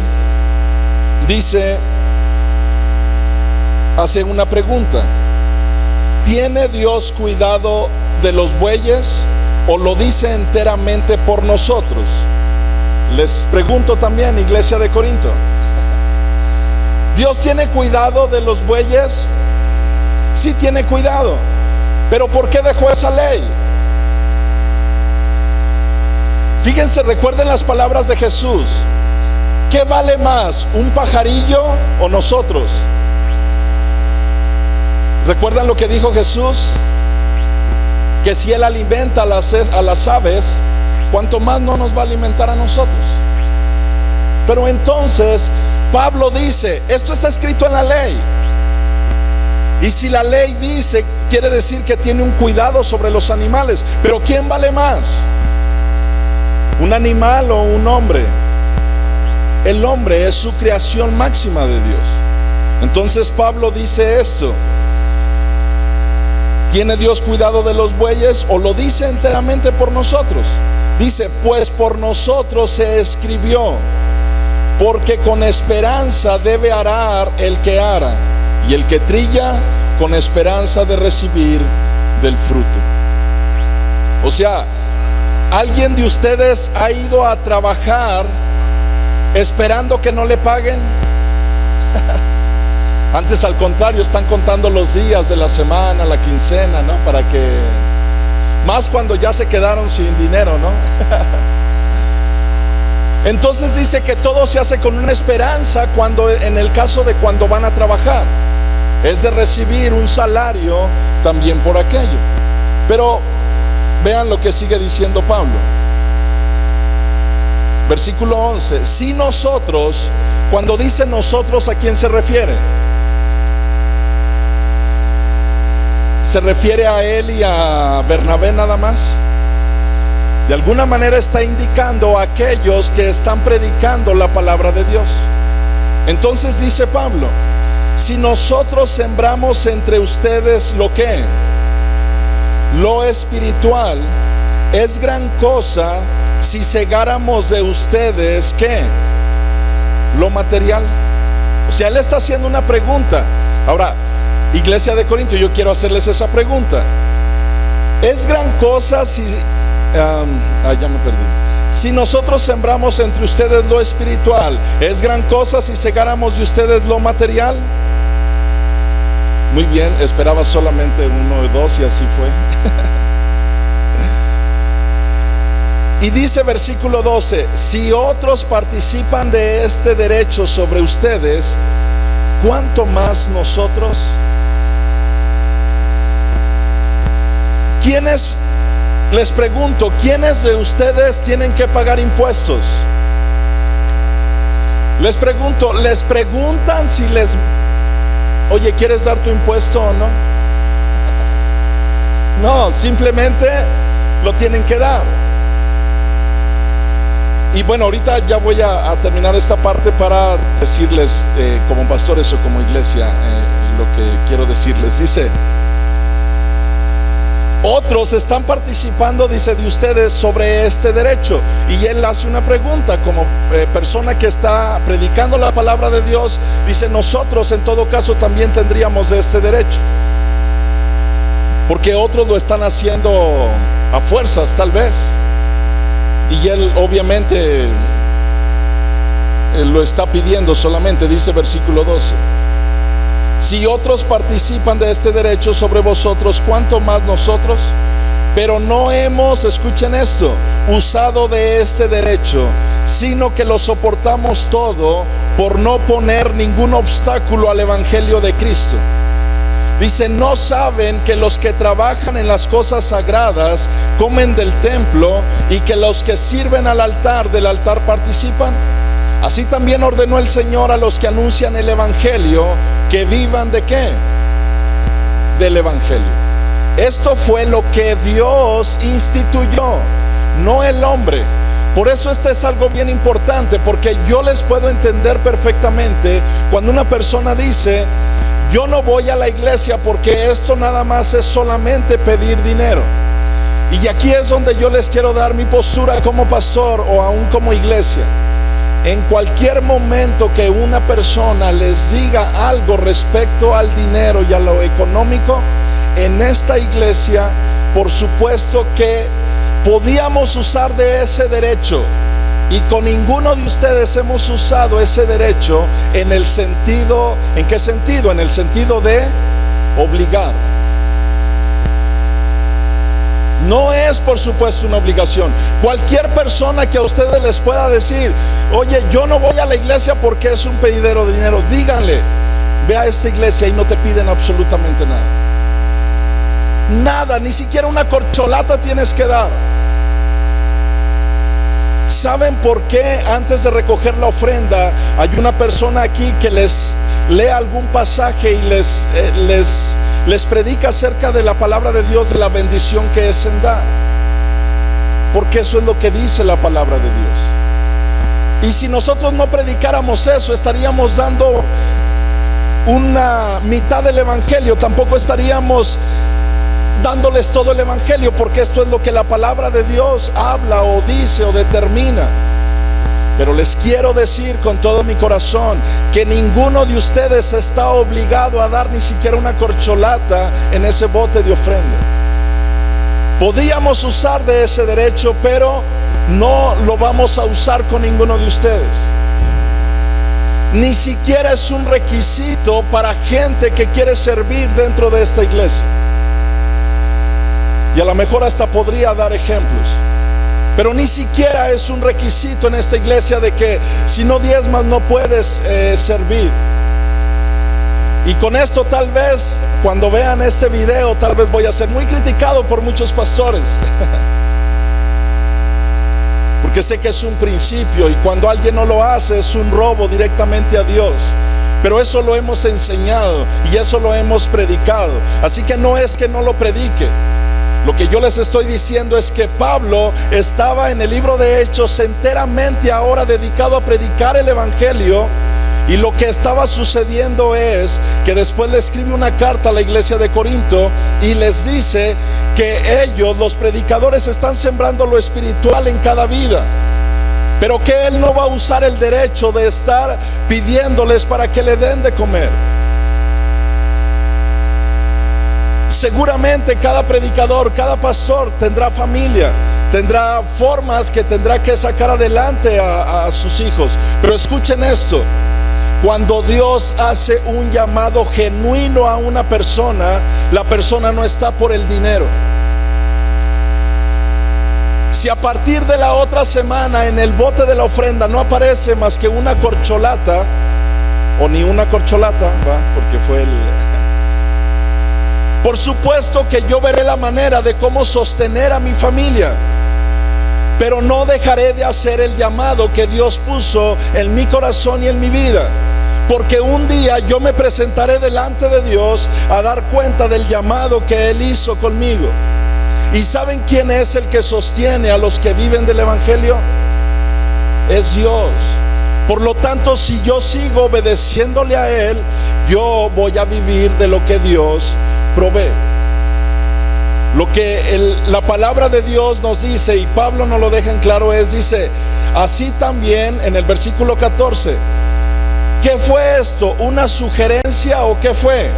hace una pregunta: ¿tiene Dios cuidado de los bueyes o lo dice enteramente por nosotros? Les pregunto también, iglesia de Corinto, ¿Dios tiene cuidado de los bueyes? Sí tiene cuidado, pero ¿por qué dejó esa ley? Fíjense, recuerden las palabras de Jesús. ¿Qué vale más, un pajarillo o nosotros? ¿Recuerdan lo que dijo Jesús? Que si Él alimenta a las aves, ¿cuánto más no nos va a alimentar a nosotros? Pero entonces Pablo dice, esto está escrito en la ley. Y si la ley dice, quiere decir que tiene un cuidado sobre los animales. Pero ¿quién vale más? ¿Un animal o un hombre? El hombre es su creación máxima de Dios. Entonces Pablo dice esto: ¿tiene Dios cuidado de los bueyes o lo dice enteramente por nosotros? Dice, pues por nosotros se escribió, porque con esperanza debe arar el que ara, y el que trilla con esperanza de recibir del fruto. O sea, ¿alguien de ustedes ha ido a trabajar esperando que no le paguen? Antes, al contrario, están contando los días de la semana, la quincena, ¿no? Para que, más cuando ya se quedaron sin dinero, ¿no? Entonces dice que todo se hace con una esperanza cuando, en el caso de cuando van a trabajar, es de recibir un salario también por aquello. Pero vean lo que sigue diciendo Pablo. Versículo 11. Si nosotros, cuando dice nosotros, ¿a quién se refiere? ¿Se refiere a él y a Bernabé nada más? De alguna manera está indicando a aquellos que están predicando la palabra de Dios. Entonces dice Pablo, si nosotros sembramos entre ustedes lo que, lo espiritual, es gran cosa si segáramos de ustedes ¿qué? Lo material. O sea, él está haciendo una pregunta. Ahora, iglesia de Corinto, yo quiero hacerles esa pregunta. Es gran cosa si ya me perdí. Si nosotros sembramos entre ustedes lo espiritual, ¿es gran cosa si segáramos de ustedes lo material? Muy bien, esperaba solamente uno o dos y así fue. Y dice versículo 12, si otros participan de este derecho sobre ustedes, ¿cuánto más nosotros? ¿Quiénes, les pregunto, quiénes de ustedes tienen que pagar impuestos? Les pregunto, ¿les preguntan si oye, ¿quieres dar tu impuesto o no? No, simplemente lo tienen que dar. Y bueno, ahorita ya voy a terminar esta parte para decirles como pastores o como iglesia lo que quiero decirles. Dice, otros están participando, dice, de ustedes sobre este derecho. Y él hace una pregunta como persona que está predicando la palabra de Dios. Dice, nosotros en todo caso también tendríamos este derecho. porque otros lo están haciendo a fuerzas tal vez, y él obviamente lo está pidiendo solamente. Dice versículo 12: si otros participan de este derecho sobre vosotros, ¿cuánto más nosotros? Pero no hemos, escuchen esto, usado de este derecho, sino que lo soportamos todo por no poner ningún obstáculo al evangelio de Cristo. Dice: ¿no saben que los que trabajan en las cosas sagradas comen del templo, y que los que sirven al altar del altar participan? Así también ordenó el Señor a los que anuncian el evangelio que vivan ¿de qué? Del evangelio. Esto fue lo que Dios instituyó, no el hombre. Por eso este es algo bien importante, porque yo les puedo entender perfectamente cuando una persona dice: yo no voy a la iglesia porque esto nada más es solamente pedir dinero. Y aquí es donde yo les quiero dar mi postura como pastor o aún como iglesia. En cualquier momento que una persona les diga algo respecto al dinero y a lo económico, en esta iglesia, por supuesto que podíamos usar de ese derecho, y con ninguno de ustedes hemos usado ese derecho en el sentido, ¿en qué sentido? En el sentido de obligar. No es, por supuesto, una obligación. Cualquier persona que a ustedes les pueda decir: oye, yo no voy a la iglesia porque es un pedidero de dinero, díganle: ve a esta iglesia y no te piden absolutamente nada. Nada, ni siquiera una corcholata tienes que dar. ¿Saben por qué antes de recoger la ofrenda hay una persona aquí que les lee algún pasaje y les predica acerca de la palabra de Dios, de la bendición que es en dar? Porque eso es lo que dice la palabra de Dios. Y si nosotros no predicáramos eso, estaríamos dando una mitad del evangelio. Tampoco estaríamos dándoles todo el evangelio, porque esto es lo que la palabra de Dios habla o dice o determina. Pero les quiero decir con todo mi corazón que ninguno de ustedes está obligado a dar ni siquiera una corcholata en ese bote de ofrenda. Podíamos usar de ese derecho, pero no lo vamos a usar con ninguno de ustedes. Ni siquiera es un requisito para gente que quiere servir dentro de esta iglesia. Y a lo mejor hasta podría dar ejemplos, pero ni siquiera es un requisito en esta iglesia de que si no diezmas no puedes servir. Y con esto tal vez cuando vean este video, tal vez voy a ser muy criticado por muchos pastores porque sé que es un principio, y cuando alguien no lo hace es un robo directamente a Dios. Pero eso lo hemos enseñado y eso lo hemos predicado, así que no es que no lo predique. Lo que yo les estoy diciendo es que Pablo estaba en el libro de Hechos enteramente ahora dedicado a predicar el evangelio, y lo que estaba sucediendo es que después le escribe una carta a la iglesia de Corinto y les dice que ellos, los predicadores, están sembrando lo espiritual en cada vida, pero que él no va a usar el derecho de estar pidiéndoles para que le den de comer. Seguramente cada predicador, cada pastor tendrá familia, tendrá formas que tendrá que sacar adelante a sus hijos. Pero escuchen esto: cuando Dios hace un llamado genuino a una persona, la persona no está por el dinero. Si a partir de la otra semana en el bote de la ofrenda no aparece más que una corcholata, o ni una corcholata, ¿va? Porque fue por supuesto que yo veré la manera de cómo sostener a mi familia, pero no dejaré de hacer el llamado que Dios puso en mi corazón y en mi vida, porque un día yo me presentaré delante de Dios a dar cuenta del llamado que Él hizo conmigo. ¿Y saben quién es el que sostiene a los que viven del evangelio? Es Dios. Por lo tanto, si yo sigo obedeciéndole a Él, yo voy a vivir de lo que Dios provee. Lo que la palabra de Dios nos dice, y Pablo nos lo deja en claro, dice: así también en el versículo 14. ¿Qué fue esto? ¿Una sugerencia o qué fue?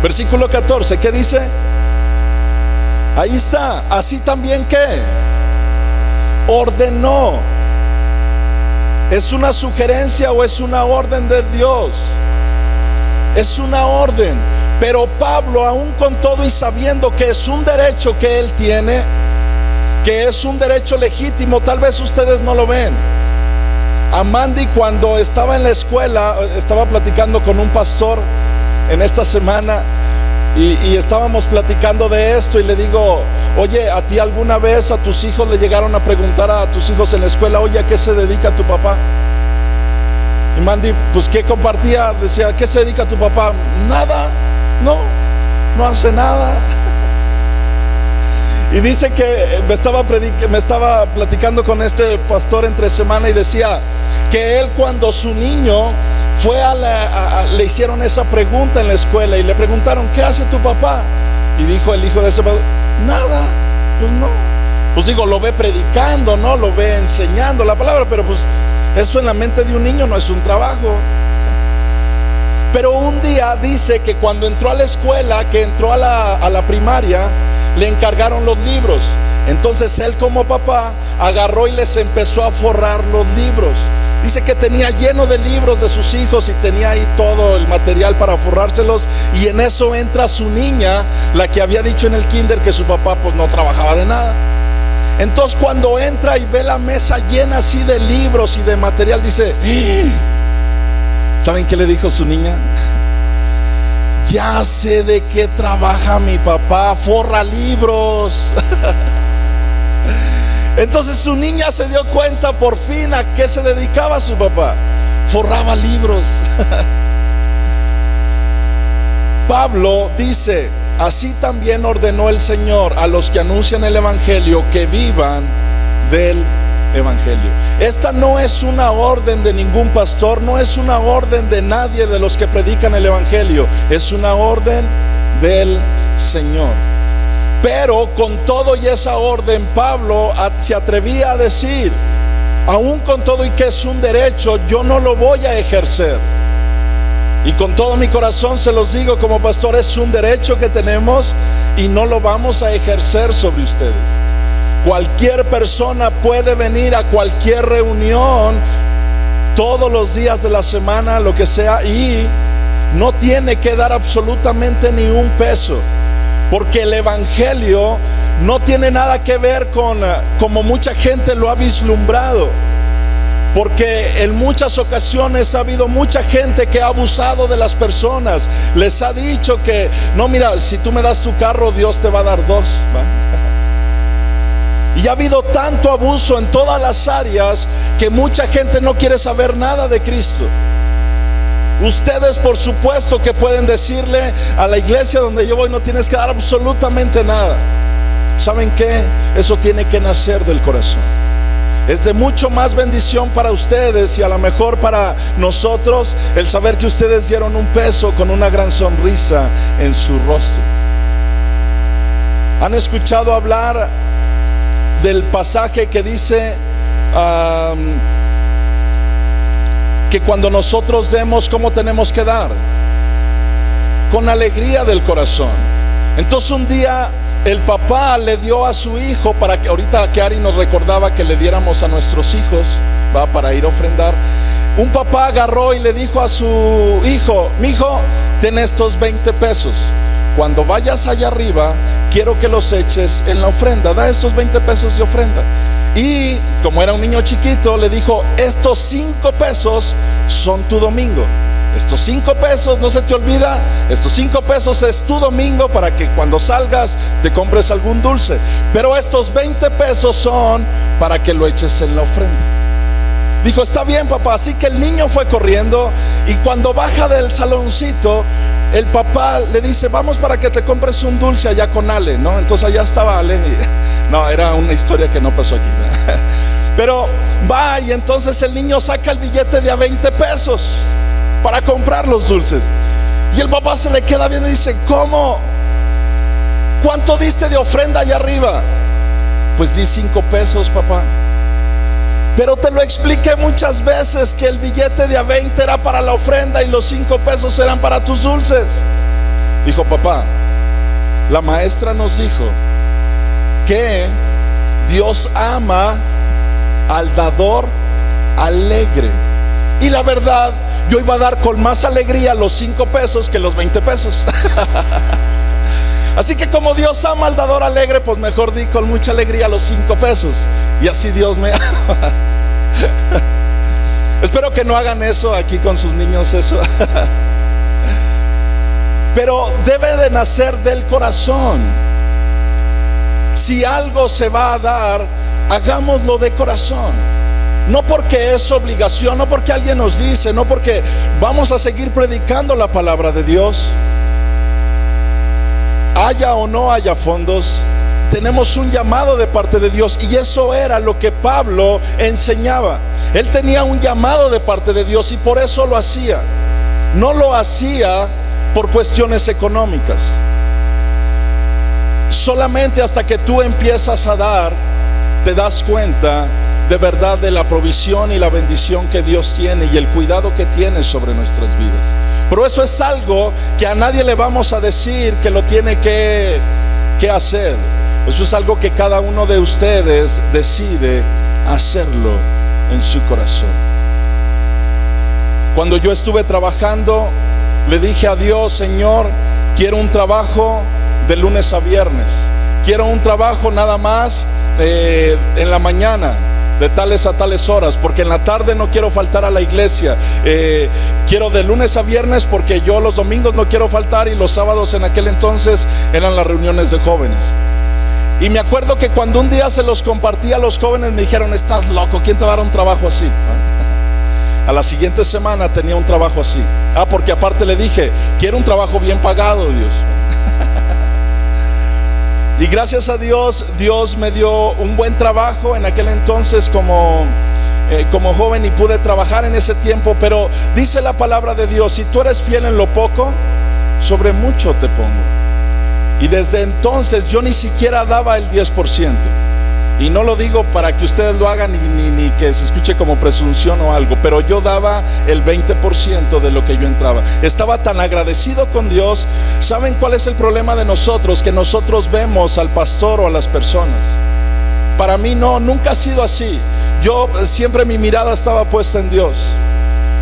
Versículo 14, ¿qué dice? Ahí está. Así también, ¿qué? Ordenó. ¿Es una sugerencia o es una orden de Dios? Es una orden. Pero Pablo, aún con todo y sabiendo que es un derecho que él tiene, que es un derecho legítimo, tal vez ustedes no lo ven. A Mandy, cuando estaba en la escuela, estaba platicando con un pastor en esta semana y estábamos platicando de esto, y le digo: oye, ¿a ti alguna vez a tus hijos le llegaron a preguntar a tus hijos en la escuela: oye, ¿a qué se dedica tu papá? Y Mandy, pues, ¿qué compartía? Decía: ¿a qué se dedica tu papá? Nada, no hace nada. Y dice que me estaba platicando con este pastor entre semana, y decía que él, cuando su niño fue le hicieron esa pregunta en la escuela y le preguntaron: ¿qué hace tu papá? Y dijo el hijo de ese pastor: nada. Pues no, pues digo, lo ve predicando, ¿no? Lo ve enseñando la palabra, pero pues eso en la mente de un niño no es un trabajo. Pero un día dice que cuando entró a la escuela, que entró a la primaria, le encargaron los libros. Entonces él, como papá, agarró y les empezó a forrar los libros. Dice que tenía lleno de libros de sus hijos y tenía ahí todo el material para forrárselos. Y en eso entra su niña, la que había dicho en el kinder que su papá pues no trabajaba de nada. Entonces, cuando entra y ve la mesa llena así de libros y de material, dice: ¿saben qué le dijo su niña? Ya sé de qué trabaja mi papá, forra libros. Entonces su niña se dio cuenta por fin a qué se dedicaba su papá: forraba libros. Pablo dice: así también ordenó el Señor a los que anuncian el Evangelio que vivan del Evangelio. Esta no es una orden de ningún pastor, no es una orden de nadie de los que predican el Evangelio, es una orden del Señor. Pero con todo y esa orden, Pablo se atrevía a decir: aún con todo y que es un derecho, yo no lo voy a ejercer. Y con todo mi corazón se los digo como pastor: es un derecho que tenemos y no lo vamos a ejercer sobre ustedes. Cualquier persona puede venir a cualquier reunión todos los días de la semana, lo que sea, y no tiene que dar absolutamente ni un peso, porque el Evangelio no tiene nada que ver con como mucha gente lo ha vislumbrado. Porque en muchas ocasiones ha habido mucha gente que ha abusado de las personas. Les ha dicho que no, mira, si tú me das tu carro, Dios te va a dar dos, ¿va? Y ha habido tanto abuso en todas las áreas que mucha gente no quiere saber nada de Cristo. Ustedes, por supuesto, que pueden decirle a la iglesia donde yo voy: no tienes que dar absolutamente nada. ¿Saben qué? Eso tiene que nacer del corazón. Es de mucho más bendición para ustedes y a lo mejor para nosotros el saber que ustedes dieron un peso con una gran sonrisa en su rostro. ¿Han escuchado hablar del pasaje que dice que cuando nosotros demos, ¿cómo tenemos que dar? Con alegría del corazón. Entonces un día el papá le dio a su hijo, para que ahorita que Ari nos recordaba que le diéramos a nuestros hijos, va, para ir a ofrendar. Un papá agarró y le dijo a su hijo: mijo, ten estos 20 pesos. Cuando vayas allá arriba, quiero que los eches en la ofrenda. Da estos 20 pesos de ofrenda. Y como era un niño chiquito, le dijo: estos 5 pesos son tu domingo. Estos 5 pesos, no se te olvida, estos 5 pesos es tu domingo para que cuando salgas te compres algún dulce. Pero estos 20 pesos son para que lo eches en la ofrenda. Dijo: está bien, papá. Así que el niño fue corriendo, y cuando baja del saloncito, el papá le dice: vamos para que te compres un dulce allá con Ale, ¿no? Entonces allá estaba Ale. No, era una historia que no pasó aquí, ¿no? Pero va, y entonces el niño saca el billete de a 20 pesos para comprar los dulces. Y el papá se le queda viendo y dice: ¿cómo? ¿Cuánto diste de ofrenda allá arriba? Pues di 5 pesos, papá. Pero te lo expliqué muchas veces que el billete de a 20 era para la ofrenda y los 5 pesos eran para tus dulces. Dijo: papá, la maestra nos dijo que Dios ama al dador alegre. Y la verdad, yo iba a dar con más alegría los 5 pesos que los 20 pesos. Así que como Dios ama al dador alegre, pues mejor di con mucha alegría los 5 pesos. Y así Dios me ama. Espero que no hagan eso aquí con sus niños, eso. Pero debe de nacer del corazón. Si algo se va a dar, hagámoslo de corazón. No porque es obligación, no porque alguien nos dice, no porque vamos a seguir predicando la palabra de Dios. Haya o no haya fondos, tenemos un llamado de parte de Dios. Y eso era lo que Pablo enseñaba. Él tenía un llamado de parte de Dios y por eso lo hacía. No lo hacía por cuestiones económicas. Solamente hasta que tú empiezas a dar, te das cuenta de verdad de la provisión y la bendición que Dios tiene y el cuidado que tiene sobre nuestras vidas. Pero eso es algo que a nadie le vamos a decir que lo tiene que hacer. Eso es algo que cada uno de ustedes decide hacerlo en su corazón. Cuando yo estuve trabajando, le dije a Dios: Señor, quiero un trabajo de lunes a viernes. Quiero un trabajo nada más en la mañana, de tales a tales horas, porque en la tarde no quiero faltar a la iglesia. Quiero de lunes a viernes, porque yo los domingos no quiero faltar, y los sábados en aquel entonces eran las reuniones de jóvenes. Y me acuerdo que cuando un día se los compartí a los jóvenes, me dijeron: estás loco, ¿quién te va a dar un trabajo así? A la siguiente semana tenía un trabajo así. Porque aparte le dije: quiero un trabajo bien pagado, Dios. Y gracias a Dios, Dios me dio un buen trabajo en aquel entonces como joven, y pude trabajar en ese tiempo. Pero dice la palabra de Dios: si tú eres fiel en lo poco, sobre mucho te pongo. Y desde entonces yo ni siquiera daba el 10%. Y no lo digo para que ustedes lo hagan ni que se escuche como presunción o algo, pero yo daba el 20% de lo que yo entraba. Estaba tan agradecido con Dios. ¿Saben cuál es el problema de nosotros? Que nosotros vemos al pastor o a las personas. Para mí no, nunca ha sido así. Yo siempre, mi mirada estaba puesta en Dios.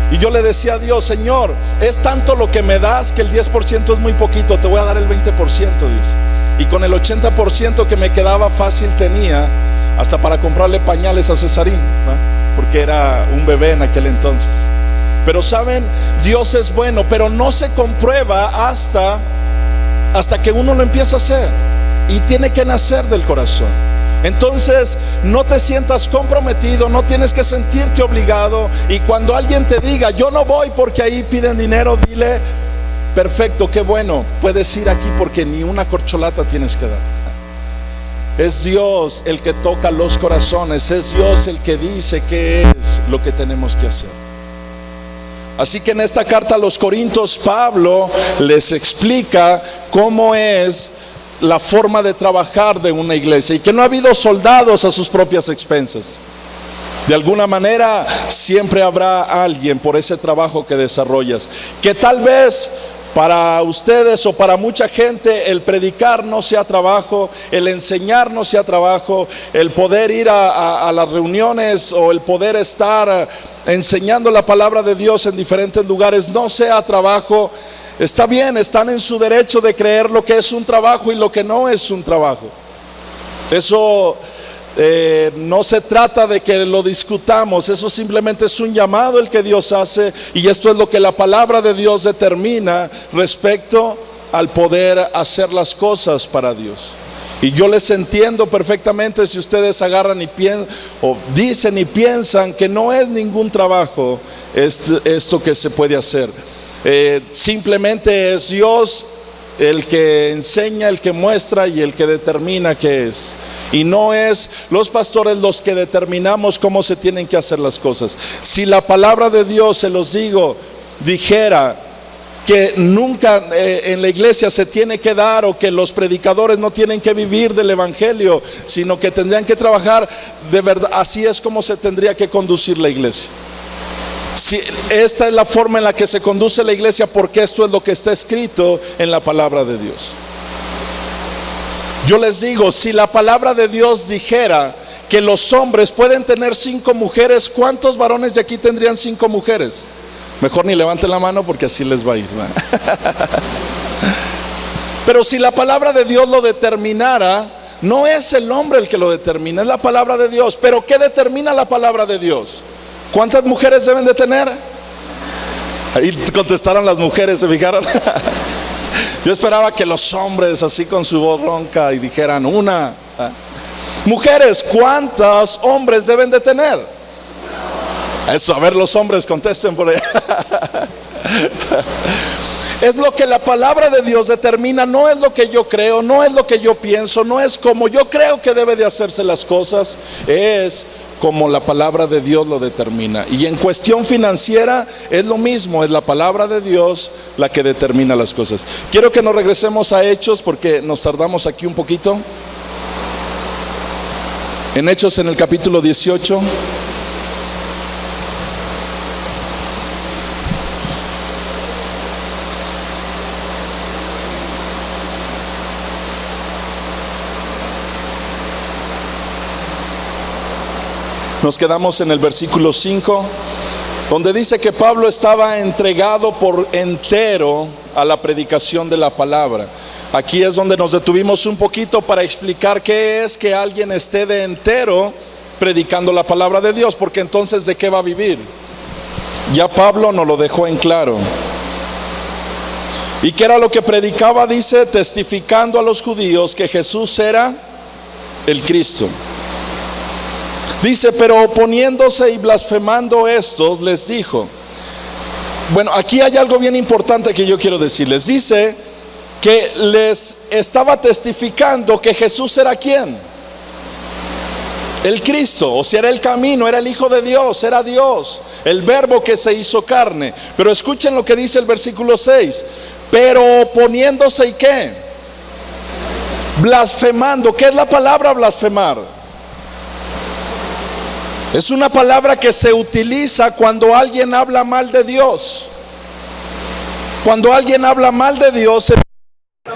Y yo le decía a Dios: Señor, es tanto lo que me das que el 10% es muy poquito, te voy a dar el 20%, Dios. Y con el 80% que me quedaba fácil tenía hasta para comprarle pañales a Cesarín, porque era un bebé en aquel entonces. Pero saben, Dios es bueno, pero no se comprueba hasta que uno lo empieza a hacer. Y tiene que nacer del corazón. Entonces no te sientas comprometido, no tienes que sentirte obligado. Y cuando alguien te diga: yo no voy porque ahí piden dinero, dile: perfecto, qué bueno, puedes ir aquí porque ni una corcholata tienes que dar. Es Dios el que toca los corazones, es Dios el que dice qué es lo que tenemos que hacer. Así que en esta carta a los Corintios, Pablo les explica cómo es la forma de trabajar de una iglesia, y que no ha habido soldados a sus propias expensas. De alguna manera siempre habrá alguien por ese trabajo que desarrollas, que tal vez para ustedes o para mucha gente el predicar no sea trabajo, el enseñar no sea trabajo, el poder ir a las reuniones o el poder estar enseñando la palabra de Dios en diferentes lugares no sea trabajo. Está bien, están en su derecho de creer lo que es un trabajo y lo que no es un trabajo. Eso no se trata de que lo discutamos. Eso simplemente es un llamado el que Dios hace, y esto es lo que la palabra de Dios determina respecto al poder hacer las cosas para Dios. Y yo les entiendo perfectamente si ustedes agarran y piensan o dicen y piensan que no es ningún trabajo esto que se puede hacer. Simplemente es Dios el que enseña, el que muestra y el que determina qué es. Y no es los pastores los que determinamos cómo se tienen que hacer las cosas. Si la palabra de Dios, se los digo, dijera que nunca en la iglesia se tiene que dar, o que los predicadores no tienen que vivir del evangelio, sino que tendrían que trabajar de verdad, así es como se tendría que conducir la iglesia. Si esta es la forma en la que se conduce la iglesia, porque esto es lo que está escrito en la palabra de Dios. Yo les digo, si la palabra de Dios dijera que los hombres pueden tener 5 mujeres, ¿cuántos varones de aquí tendrían 5 mujeres? Mejor ni levanten la mano porque así les va a ir, ¿verdad? Pero si la palabra de Dios lo determinara, no es el hombre el que lo determina, es la palabra de Dios. Pero ¿qué determina la palabra de Dios? ¿Cuántas mujeres deben de tener? Ahí contestaron las mujeres, ¿se fijaron? Yo esperaba que los hombres así con su voz ronca y dijeran una. Mujeres, ¿cuántos hombres deben de tener? Eso, a ver, los hombres contesten por ahí. Es lo que la palabra de Dios determina, no es lo que yo creo, no es lo que yo pienso, no es como yo creo que debe de hacerse las cosas, es como la palabra de Dios lo determina. Y en cuestión financiera es lo mismo, es la palabra de Dios la que determina las cosas. Quiero que nos regresemos a Hechos porque nos tardamos aquí un poquito. En Hechos, en el capítulo 18. Nos quedamos en el versículo 5, donde dice que Pablo estaba entregado por entero a la predicación de la palabra. Aquí es donde nos detuvimos un poquito para explicar qué es que alguien esté de entero predicando la palabra de Dios, porque entonces ¿de qué va a vivir? Ya Pablo nos lo dejó en claro. ¿Y qué era lo que predicaba? Dice, testificando a los judíos que Jesús era el Cristo. Dice, pero oponiéndose y blasfemando estos, les dijo. Bueno, aquí hay algo bien importante que yo quiero decirles. Dice que les estaba testificando que Jesús era ¿quién? El Cristo, o sea, era el camino, era el Hijo de Dios, era Dios, el verbo que se hizo carne. Pero escuchen lo que dice el versículo 6. Pero oponiéndose y ¿qué? Blasfemando. ¿Qué es la palabra blasfemar? Es una palabra que se utiliza cuando alguien habla mal de Dios. Cuando alguien habla mal de Dios, se está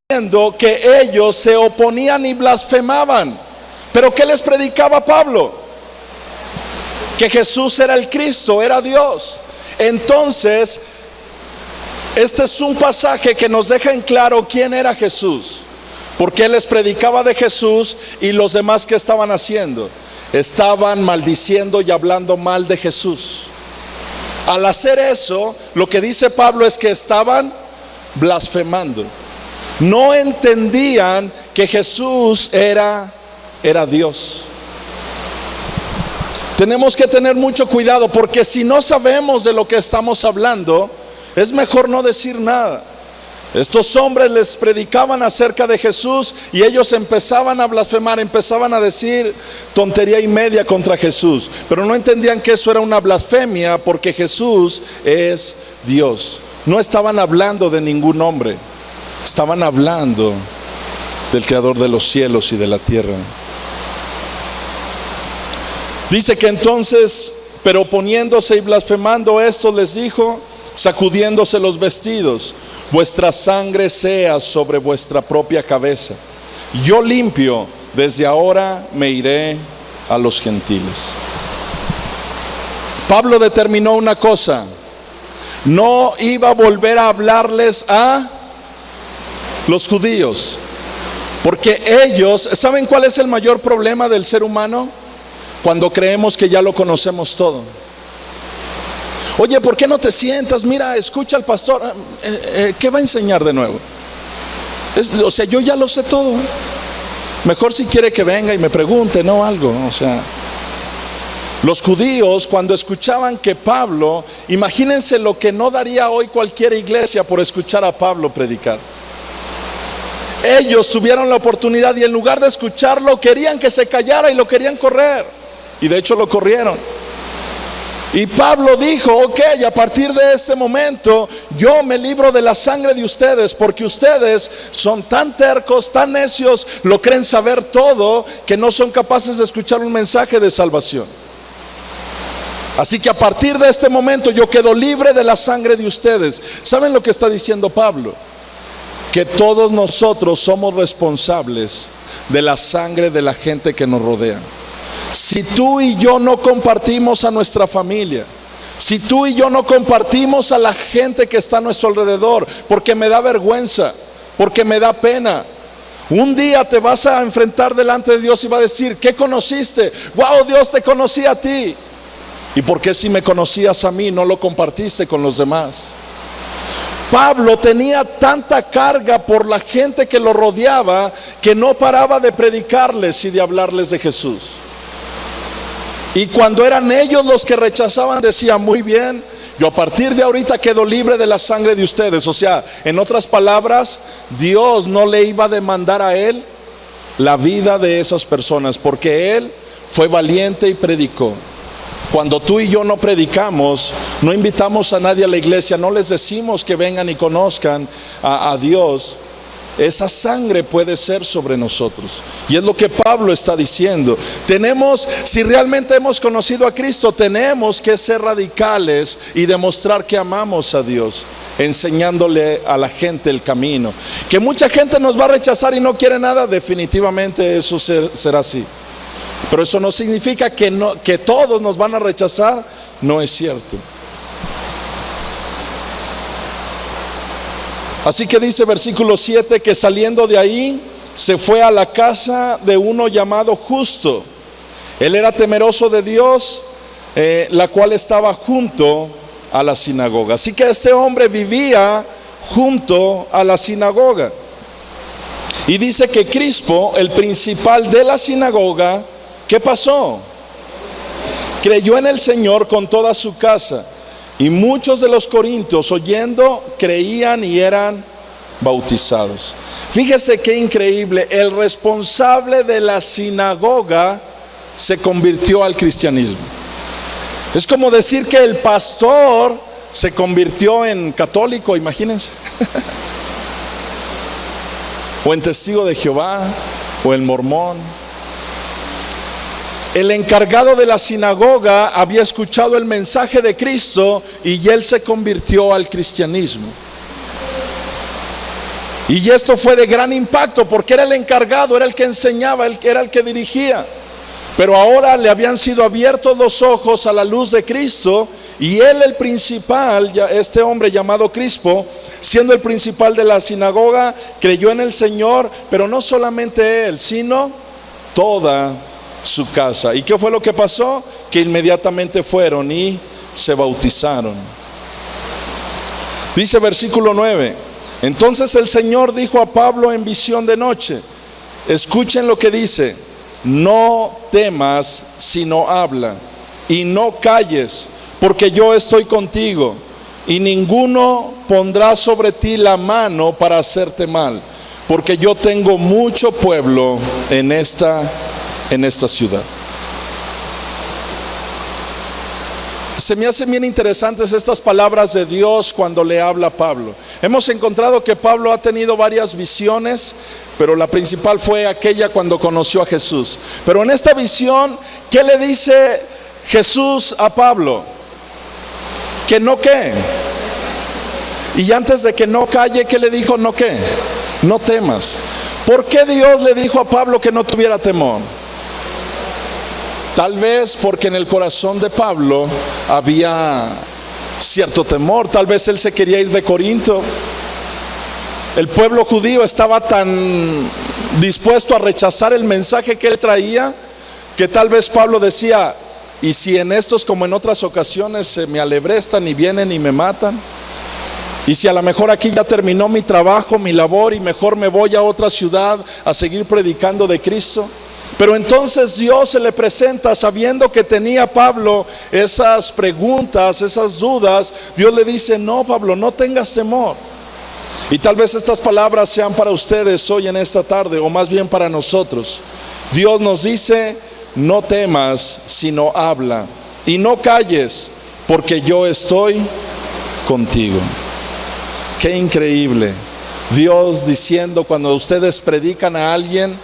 blasfemando. Que ellos se oponían y blasfemaban. Pero ¿qué les predicaba Pablo? Que Jesús era el Cristo, era Dios. Entonces, este es un pasaje que nos deja en claro quién era Jesús. Porque él les predicaba de Jesús y los demás, ¿qué estaban haciendo? Estaban maldiciendo y hablando mal de Jesús. Al hacer eso, lo que dice Pablo es que estaban blasfemando. No entendían que Jesús era Dios. Tenemos que tener mucho cuidado, porque si no sabemos de lo que estamos hablando, es mejor no decir nada. Estos hombres les predicaban acerca de Jesús y ellos empezaban a blasfemar, empezaban a decir tontería y media contra Jesús, pero no entendían que eso era una blasfemia, porque Jesús es Dios. No estaban hablando de ningún hombre, estaban hablando del Creador de los cielos y de la tierra. Dice que entonces, pero oponiéndose y blasfemando esto, les dijo, sacudiéndose los vestidos: vuestra sangre sea sobre vuestra propia cabeza. Yo limpio, desde ahora me iré a los gentiles. Pablo determinó una cosa: no iba a volver a hablarles a los judíos, porque ellos, ¿saben cuál es el mayor problema del ser humano? Cuando creemos que ya lo conocemos todo. Oye, ¿por qué no te sientas? Mira, escucha al pastor. ¿Qué va a enseñar de nuevo? O sea, yo ya lo sé todo. Mejor si quiere que venga y me pregunte, ¿no? Algo, o sea. Los judíos, cuando escuchaban que Pablo, imagínense lo que no daría hoy cualquier iglesia por escuchar a Pablo predicar. Ellos tuvieron la oportunidad y en lugar de escucharlo, querían que se callara y lo querían correr. Y de hecho lo corrieron. Y Pablo dijo: ok, a partir de este momento yo me libro de la sangre de ustedes, porque ustedes son tan tercos, tan necios, lo creen saber todo, que no son capaces de escuchar un mensaje de salvación. Así que a partir de este momento yo quedo libre de la sangre de ustedes. ¿Saben lo que está diciendo Pablo? Que todos nosotros somos responsables de la sangre de la gente que nos rodea. Si tú y yo no compartimos a nuestra familia, si tú y yo no compartimos a la gente que está a nuestro alrededor, porque me da vergüenza, porque me da pena, un día te vas a enfrentar delante de Dios y va a decir: ¿qué conociste? Wow, Dios, te conocí a ti. ¿Y por qué si me conocías a mí no lo compartiste con los demás? Pablo tenía tanta carga por la gente que lo rodeaba, que no paraba de predicarles y de hablarles de Jesús. Y cuando eran ellos los que rechazaban, decía: muy bien, yo a partir de ahorita quedo libre de la sangre de ustedes. O sea, en otras palabras, Dios no le iba a demandar a él la vida de esas personas, porque él fue valiente y predicó. Cuando tú y yo no predicamos, no invitamos a nadie a la iglesia, no les decimos que vengan y conozcan a Dios, esa sangre puede ser sobre nosotros. Y es lo que Pablo está diciendo. Si realmente hemos conocido a Cristo, tenemos que ser radicales y demostrar que amamos a Dios, enseñándole a la gente el camino. Que mucha gente nos va a rechazar y no quiere nada, definitivamente eso será así. Pero eso no significa que todos nos van a rechazar. No es cierto. Así que dice versículo 7 que saliendo de ahí se fue a la casa de uno llamado Justo. Él era temeroso de Dios, la cual estaba junto a la sinagoga. Así que este hombre vivía junto a la sinagoga. Y dice que Crispo, el principal de la sinagoga, ¿qué pasó? Creyó en el Señor con toda su casa. Y muchos de los corintios, oyendo, creían y eran bautizados. Fíjese qué increíble. El responsable de la sinagoga se convirtió al cristianismo. Es como decir que el pastor se convirtió en católico, imagínense. O en testigo de Jehová, o en mormón. El encargado de la sinagoga había escuchado el mensaje de Cristo y él se convirtió al cristianismo. Y esto fue de gran impacto, porque era el encargado, era el que enseñaba, era el que dirigía. Pero ahora le habían sido abiertos los ojos a la luz de Cristo, y él, el principal, este hombre llamado Crispo, siendo el principal de la sinagoga, creyó en el Señor, pero no solamente él, sino toda su casa. ¿Y qué fue lo que pasó? Que inmediatamente fueron y se bautizaron. Dice versículo 9: entonces el Señor dijo a Pablo en visión de noche, escuchen lo que dice: no temas, sino habla, y no calles, porque yo estoy contigo, y ninguno pondrá sobre ti la mano para hacerte mal, porque yo tengo mucho pueblo en esta ciudad. Se me hacen bien interesantes estas palabras de Dios cuando le habla a Pablo. Hemos encontrado que Pablo ha tenido varias visiones, pero la principal fue aquella cuando conoció a Jesús. Pero en esta visión, ¿qué le dice Jesús a Pablo? Que no qué. Y antes de que no calle, ¿qué le dijo? No qué. No temas. ¿Por qué Dios le dijo a Pablo que no tuviera temor? Tal vez porque en el corazón de Pablo había cierto temor. Tal vez él se quería ir de Corinto. El pueblo judío estaba tan dispuesto a rechazar el mensaje que él traía, que tal vez Pablo decía: y si en estos como en otras ocasiones se me alebrestan y vienen y me matan, y si a lo mejor aquí ya terminó mi trabajo, mi labor, y mejor me voy a otra ciudad a seguir predicando de Cristo. Pero entonces Dios se le presenta, sabiendo que tenía Pablo esas preguntas, esas dudas. Dios le dice: no, Pablo, no tengas temor. Y tal vez estas palabras sean para ustedes hoy en esta tarde, o más bien para nosotros. Dios nos dice: no temas, sino habla, y no calles, porque yo estoy contigo. Qué increíble. Dios diciendo, cuando ustedes predican a alguien,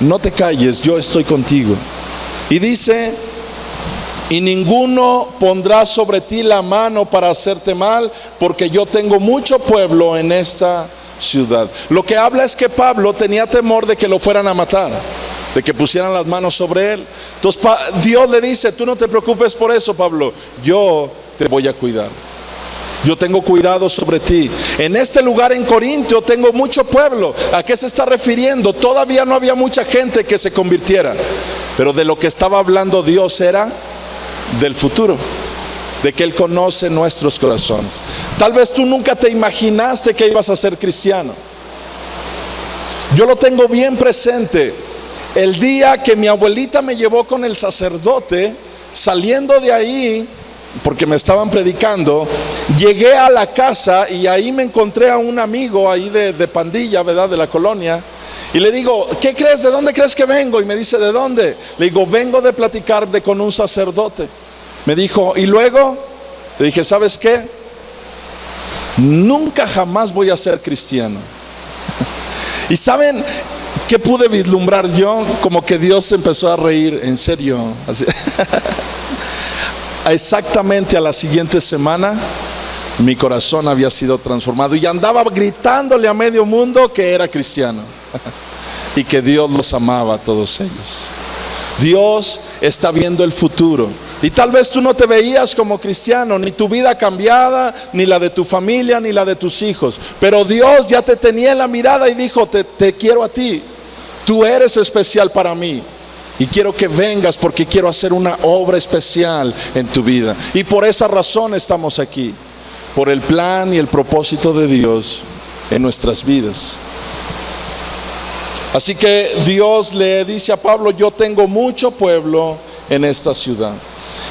no te calles, yo estoy contigo. Y dice, y ninguno pondrá sobre ti la mano para hacerte mal, porque yo tengo mucho pueblo en esta ciudad. Lo que habla es que Pablo tenía temor de que lo fueran a matar, de que pusieran las manos sobre él. Entonces Dios le dice, tú no te preocupes por eso, Pablo, yo te voy a cuidar. Yo tengo cuidado sobre ti. En este lugar en Corinto tengo mucho pueblo. ¿A qué se está refiriendo? Todavía no había mucha gente que se convirtiera, pero de lo que estaba hablando Dios era del futuro, de que Él conoce nuestros corazones. Tal vez tú nunca te imaginaste que ibas a ser cristiano. Yo lo tengo bien presente. El día que mi abuelita me llevó con el sacerdote, saliendo de ahí, porque me estaban predicando, llegué a la casa y ahí me encontré a un amigo ahí de pandilla, ¿verdad? De la colonia. Y le digo, ¿qué crees? ¿De dónde crees que vengo? Y me dice, ¿de dónde? Le digo, vengo de platicar con un sacerdote. Me dijo, ¿y luego? Le dije, ¿sabes qué? Nunca jamás voy a ser cristiano. ¿Y saben qué pude vislumbrar yo? Como que Dios empezó a reír, en serio. Así. Exactamente a la siguiente semana, mi corazón había sido transformado y andaba gritándole a medio mundo que era cristiano y que Dios los amaba a todos ellos. Dios está viendo el futuro. Y tal vez tú no te veías como cristiano, ni tu vida cambiada, ni la de tu familia, ni la de tus hijos. Pero Dios ya te tenía en la mirada y dijo, te quiero a ti. Tú eres especial para mí. Y quiero que vengas porque quiero hacer una obra especial en tu vida. Y por esa razón estamos aquí. Por el plan y el propósito de Dios en nuestras vidas. Así que Dios le dice a Pablo, yo tengo mucho pueblo en esta ciudad.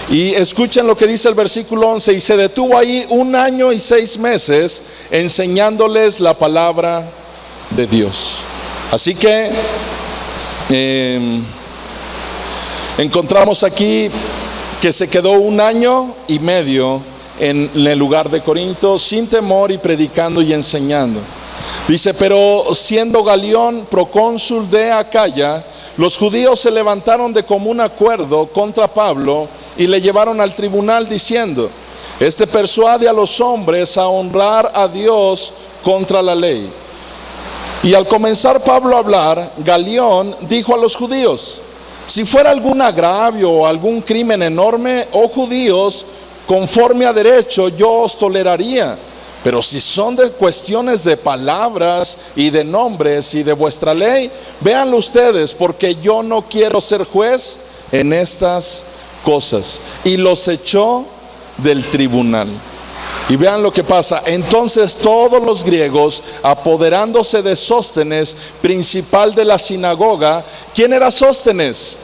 Y escuchen lo que dice el versículo 11. Y se detuvo ahí 1 año y 6 meses enseñándoles la palabra de Dios. Así que encontramos aquí que se quedó 1 año y medio en el lugar de Corinto sin temor y predicando y enseñando. Dice, pero siendo Galión procónsul de Acaya, los judíos se levantaron de común acuerdo contra Pablo y le llevaron al tribunal diciendo, este persuade a los hombres a honrar a Dios contra la ley. Y al comenzar Pablo a hablar, Galión dijo a los judíos, si fuera algún agravio o algún crimen enorme, oh judíos, conforme a derecho yo os toleraría. Pero si son de cuestiones de palabras y de nombres y de vuestra ley, véanlo ustedes, porque yo no quiero ser juez en estas cosas. Y los echó del tribunal. Y vean lo que pasa. Entonces todos los griegos, apoderándose de Sóstenes, principal de la sinagoga. ¿Quién era Sóstenes?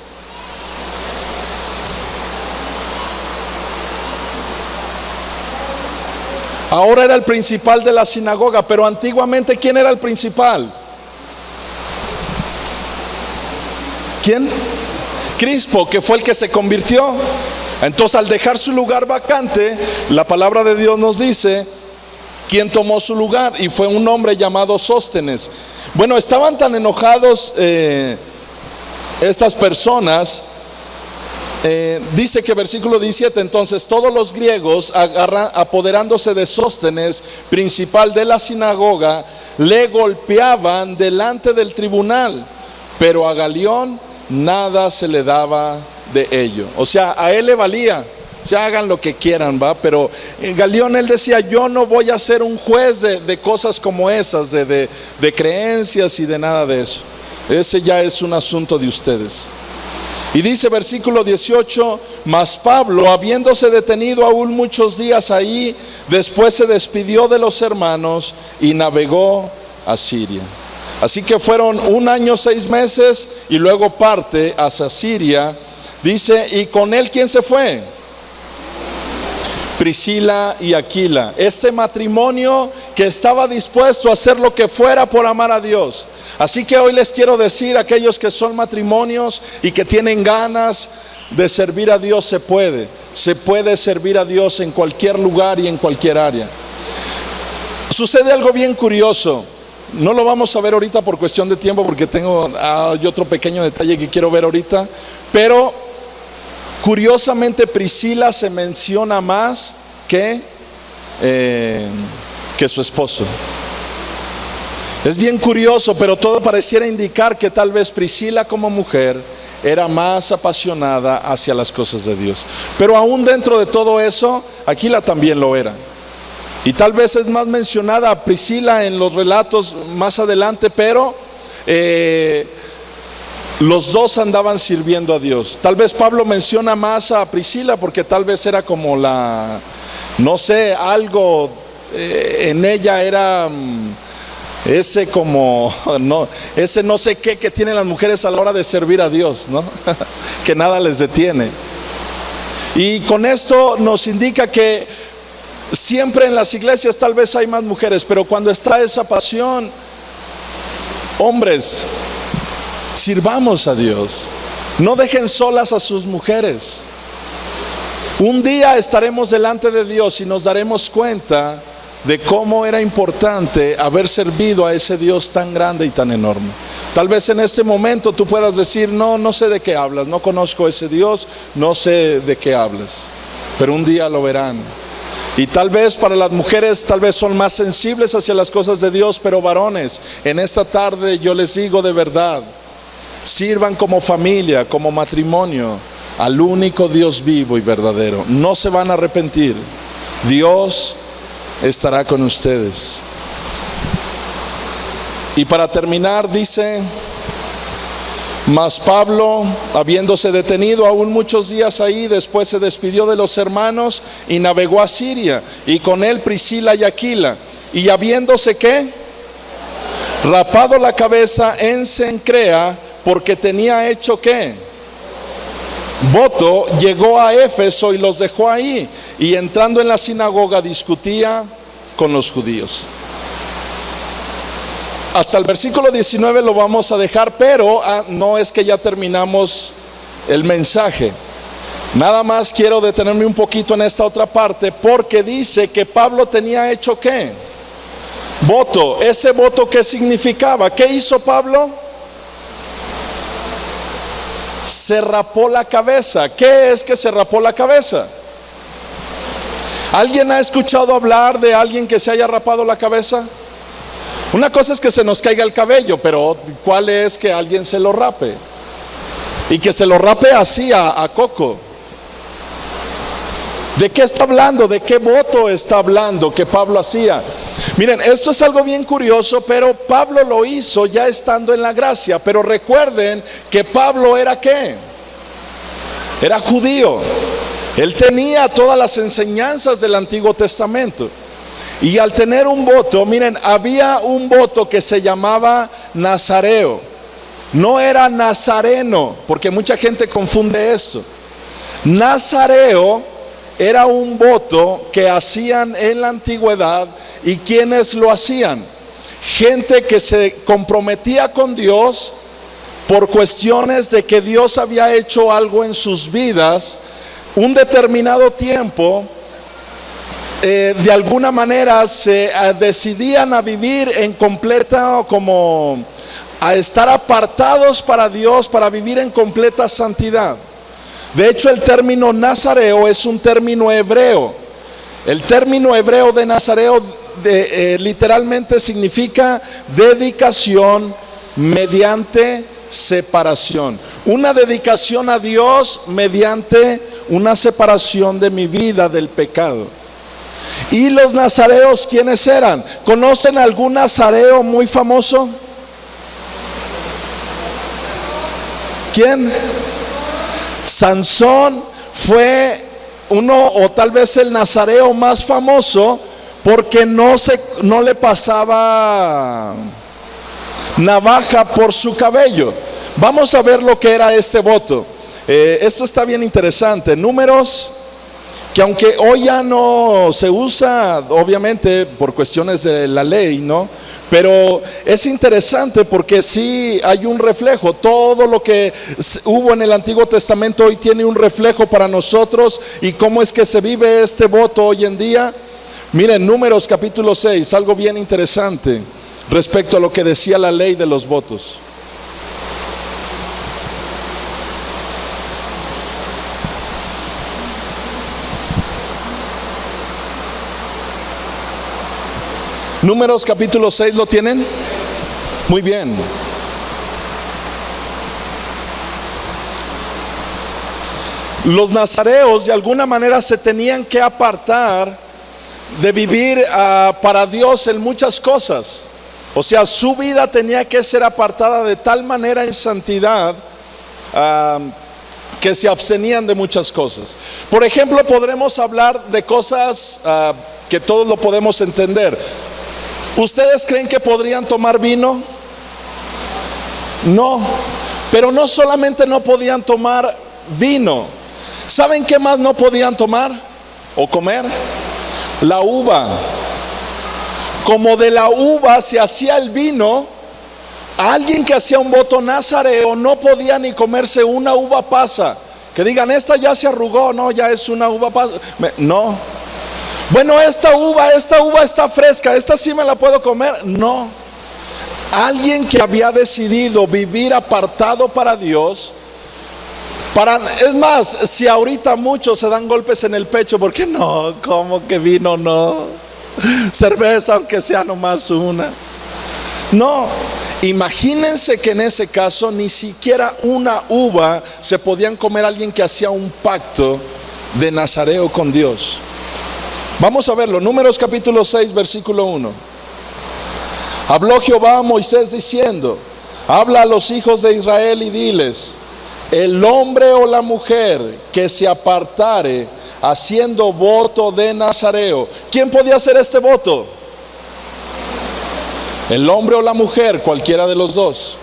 Ahora era el principal de la sinagoga, pero antiguamente ¿quién era el principal? ¿Quién? Crispo, que fue el que se convirtió. Entonces, al dejar su lugar vacante, la palabra de Dios nos dice quién tomó su lugar, y fue un hombre llamado Sóstenes. Bueno, estaban tan enojados estas personas. Dice que versículo 17, entonces todos los griegos apoderándose de Sóstenes, principal de la sinagoga, le golpeaban delante del tribunal, pero a Galión nada se le daba de ello. O sea, a él le valía, ya hagan lo que quieran, ¿va? Pero Galión, él decía, yo no voy a ser un juez de cosas como esas, de creencias y de nada de eso. Ese ya es un asunto de ustedes. Y dice versículo 18, mas Pablo, habiéndose detenido aún muchos días ahí, después se despidió de los hermanos y navegó a Siria. Así que fueron 1 año 6 meses y luego parte hacia Siria. Dice, y con él ¿quién se fue? Priscila y Aquila, este matrimonio que estaba dispuesto a hacer lo que fuera por amar a Dios. Así que hoy les quiero decir a aquellos que son matrimonios y que tienen ganas de servir a Dios, se puede. se puede servir a Dios en cualquier lugar y en cualquier área. Sucede algo bien curioso. No lo vamos a ver ahorita por cuestión de tiempo, porque hay otro pequeño detalle que quiero ver ahorita. Pero curiosamente Priscila se menciona más que su esposo. Es bien curioso, pero todo pareciera indicar que tal vez Priscila como mujer era más apasionada hacia las cosas de Dios. Pero aún dentro de todo eso, Aquila también lo era. Y tal vez es más mencionada Priscila en los relatos más adelante, pero los dos andaban sirviendo a Dios. Tal vez Pablo menciona más a Priscila porque tal vez era como no sé, algo en ella era ese no sé qué que tienen las mujeres a la hora de servir a Dios, ¿no? Que nada les detiene. Y con esto nos indica que siempre en las iglesias tal vez hay más mujeres, pero cuando está esa pasión, hombres, sirvamos a Dios. No dejen solas a sus mujeres. Un día estaremos delante de Dios y nos daremos cuenta de cómo era importante haber servido a ese Dios tan grande y tan enorme. Tal vez en este momento tú puedas decir, no sé de qué hablas, no conozco ese Dios, no sé de qué hablas, pero un día lo verán. Y tal vez para las mujeres tal vez son más sensibles hacia las cosas de Dios, pero varones, en esta tarde yo les digo de verdad, sirvan como familia, como matrimonio, al único Dios vivo y verdadero. No se van a arrepentir. Dios estará con ustedes. Y para terminar dice: mas Pablo, habiéndose detenido aún muchos días ahí, después se despidió de los hermanos y navegó a Siria, y con él Priscila y Aquila. Y habiéndose ¿qué? Rapado la cabeza en Cencrea, porque tenía hecho ¿qué? Voto, llegó a Éfeso y los dejó ahí, y entrando en la sinagoga discutía con los judíos. Hasta el versículo 19 lo vamos a dejar, pero no es que ya terminamos el mensaje. Nada más quiero detenerme un poquito en esta otra parte, porque dice que Pablo tenía hecho ¿qué? Voto. ¿Ese voto qué significaba? ¿Qué hizo Pablo? Se rapó la cabeza. ¿Qué es que se rapó la cabeza? ¿Alguien ha escuchado hablar de alguien que se haya rapado la cabeza? Una cosa es que se nos caiga el cabello, pero ¿cuál es que alguien se lo rape? Y que se lo rape así a coco. ¿De qué está hablando? ¿De qué voto está hablando que Pablo hacía? Miren, esto es algo bien curioso, pero Pablo lo hizo ya estando en la gracia. Pero recuerden que Pablo era ¿qué? Era judío. Él tenía todas las enseñanzas del Antiguo Testamento. Y al tener un voto, miren, había un voto que se llamaba nazareo. No era nazareno, porque mucha gente confunde esto. Nazareo era un voto que hacían en la antigüedad. ¿Y quiénes lo hacían? Gente que se comprometía con Dios por cuestiones de que Dios había hecho algo en sus vidas un determinado tiempo. De alguna manera se decidían a vivir en completa, como a estar apartados para Dios, para vivir en completa santidad. De hecho, el término nazareo es un término hebreo. El término hebreo de nazareo literalmente significa dedicación mediante separación. Una dedicación a Dios mediante una separación de mi vida del pecado. ¿Y los nazareos quiénes eran? ¿Conocen algún nazareo muy famoso? ¿Quién? Sansón fue uno, o tal vez el nazareo más famoso, porque no le pasaba navaja por su cabello. Vamos a ver lo que era este voto. Esto está bien interesante. Números, que aunque hoy ya no se usa, obviamente por cuestiones de la ley, ¿no? Pero es interesante porque sí hay un reflejo. Todo lo que hubo en el Antiguo Testamento hoy tiene un reflejo para nosotros. ¿Y cómo es que se vive este voto hoy en día? Miren, Números capítulo 6, algo bien interesante respecto a lo que decía la ley de los votos. Números capítulo 6, ¿lo tienen? Muy bien. Los nazareos de alguna manera se tenían que apartar de vivir para Dios en muchas cosas. O sea, su vida tenía que ser apartada de tal manera en santidad que se abstenían de muchas cosas. Por ejemplo, podremos hablar de cosas que todos lo podemos entender. ¿Ustedes creen que podrían tomar vino? No, pero no solamente no podían tomar vino. ¿Saben qué más no podían tomar o comer? La uva. Como de la uva se hacía el vino, alguien que hacía un voto nazareo no podía ni comerse una uva pasa. Que digan, esta ya se arrugó, no, ya es una uva pasa. No. Bueno, esta uva está fresca, esta sí me la puedo comer. No. Alguien que había decidido vivir apartado para Dios. Es más, si ahorita muchos se dan golpes en el pecho, ¿por qué no? ¿Cómo que vino no? Cerveza, aunque sea nomás una. No, imagínense que en ese caso ni siquiera una uva se podían comer alguien que hacía un pacto de nazareo con Dios. Vamos a verlo, Números capítulo 6, versículo 1. Habló Jehová a Moisés diciendo: habla a los hijos de Israel y diles: el hombre o la mujer que se apartare haciendo voto de nazareo. ¿Quién podía hacer este voto? El hombre o la mujer, cualquiera de los dos.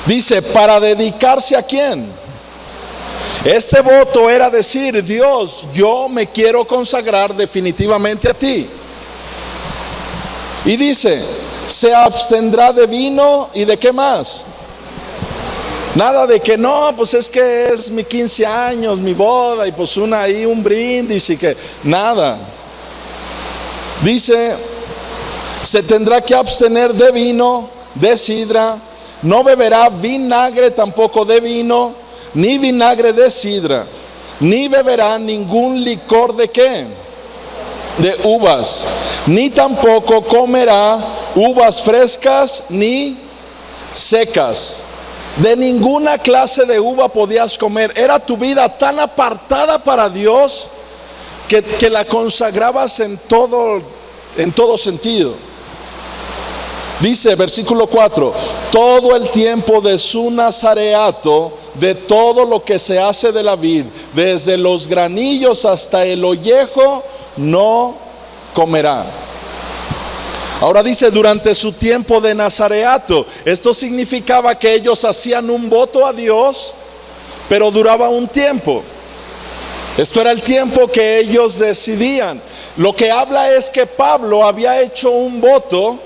Dice, ¿para dedicarse a quién? Este voto era decir: Dios, yo me quiero consagrar definitivamente a ti. Y dice, se abstendrá de vino y de qué más. Nada de que no, pues es que es mi 15 años, mi boda, y pues un brindis y que nada. Dice, se tendrá que abstener de vino, de sidra, no beberá vinagre tampoco de vino, ni vinagre de sidra, ni beberá ningún licor de qué, de uvas, ni tampoco comerá uvas frescas ni secas. De ninguna clase de uva podías comer. Era tu vida tan apartada para Dios que la consagrabas en todo sentido. Dice versículo 4: todo el tiempo de su nazareato, de todo lo que se hace de la vid, desde los granillos hasta el ollejo, no comerá. Ahora dice, durante su tiempo de nazareato. Esto significaba que ellos hacían un voto a Dios, pero duraba un tiempo. Esto era el tiempo que ellos decidían. Lo que habla es que Pablo había hecho un voto,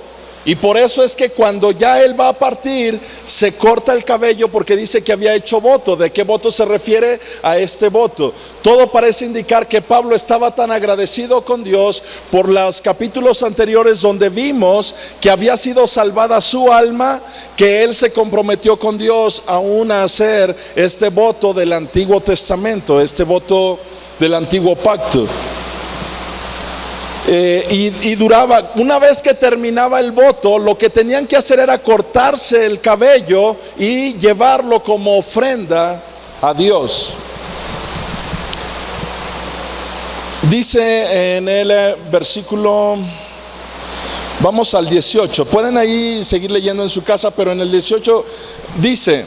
y por eso es que cuando ya él va a partir, se corta el cabello, porque dice que había hecho voto. ¿De qué voto se refiere? A este voto. Todo parece indicar que Pablo estaba tan agradecido con Dios por los capítulos anteriores donde vimos que había sido salvada su alma, que él se comprometió con Dios aún a hacer este voto del Antiguo Testamento, este voto del Antiguo Pacto. Y duraba, una vez que terminaba el voto, lo que tenían que hacer era cortarse el cabello y llevarlo como ofrenda a Dios. Dice en el versículo, vamos al 18, pueden ahí seguir leyendo en su casa, pero en el 18 dice: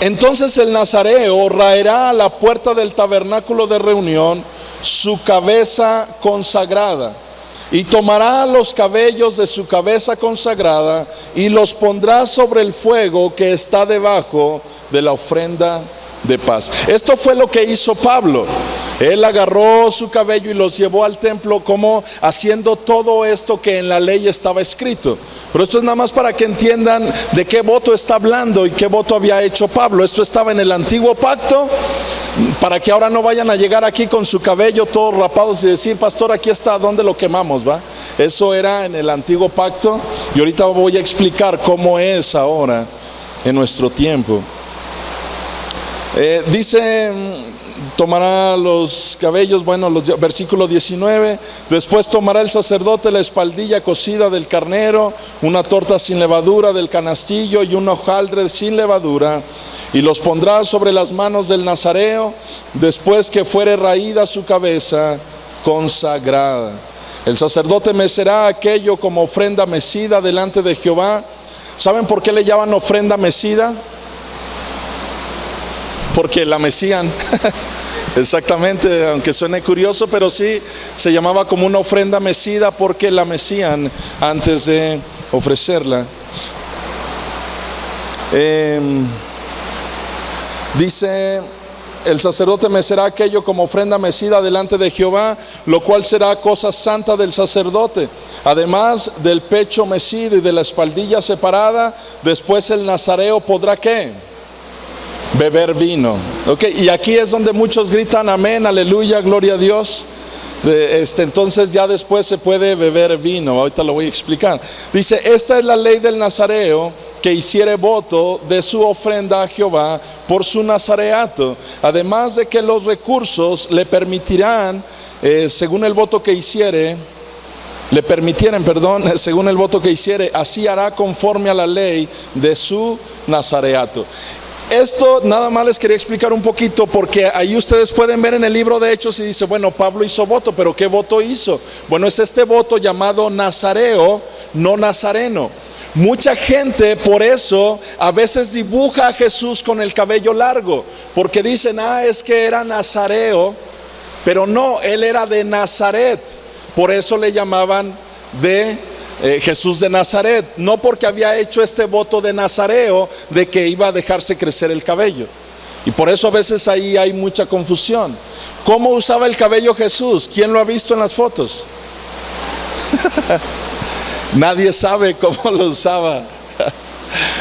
entonces el nazareo raerá a la puerta del tabernáculo de reunión su cabeza consagrada, y tomará los cabellos de su cabeza consagrada y los pondrá sobre el fuego que está debajo de la ofrenda de paz. Esto fue lo que hizo Pablo. Él agarró su cabello y los llevó al templo, como haciendo todo esto que en la ley estaba escrito. Pero esto es nada más para que entiendan de qué voto está hablando y qué voto había hecho Pablo. Esto estaba en el antiguo pacto, para que ahora no vayan a llegar aquí con su cabello todos rapados y decir: pastor, aquí está, ¿dónde lo quemamos? ¿Va? Eso era en el antiguo pacto, y ahorita voy a explicar cómo es ahora en nuestro tiempo. Dice: tomará los cabellos, versículo 19. Después tomará el sacerdote la espaldilla cocida del carnero, una torta sin levadura del canastillo y un hojaldre sin levadura, y los pondrá sobre las manos del nazareo, después que fuere raída su cabeza, consagrada. El sacerdote mecerá aquello como ofrenda mecida delante de Jehová. ¿Saben por qué le llaman ofrenda mecida? Porque la mecían. Exactamente, aunque suene curioso, pero sí, se llamaba como una ofrenda mecida porque la mecían antes de ofrecerla. Dice: el sacerdote mecerá aquello como ofrenda mecida delante de Jehová, lo cual será cosa santa del sacerdote. Además del pecho mecido y de la espaldilla separada, después el nazareo podrá ¿qué? Beber vino. Y aquí es donde muchos gritan amén, aleluya, gloria a Dios. Entonces ya después se puede beber vino. Ahorita lo voy a explicar. Dice: esta es la ley del nazareo, que hiciere voto de su ofrenda a Jehová por su nazareato, además de que los recursos le permitirán, según el voto que hiciere, según el voto que hiciere, así hará conforme a la ley de su nazareato. Esto nada más les quería explicar un poquito, porque ahí ustedes pueden ver en el libro de Hechos y dice: bueno, Pablo hizo voto, pero ¿qué voto hizo? Bueno, es este voto llamado nazareo, no nazareno. Mucha gente por eso a veces dibuja a Jesús con el cabello largo, porque dicen: es que era nazareo, pero no, él era de Nazaret. Por eso le llamaban de Jesús de Nazaret, no porque había hecho este voto de nazareo de que iba a dejarse crecer el cabello. Y por eso a veces ahí hay mucha confusión. ¿Cómo usaba el cabello Jesús? ¿Quién lo ha visto en las fotos? Nadie sabe cómo lo usaba.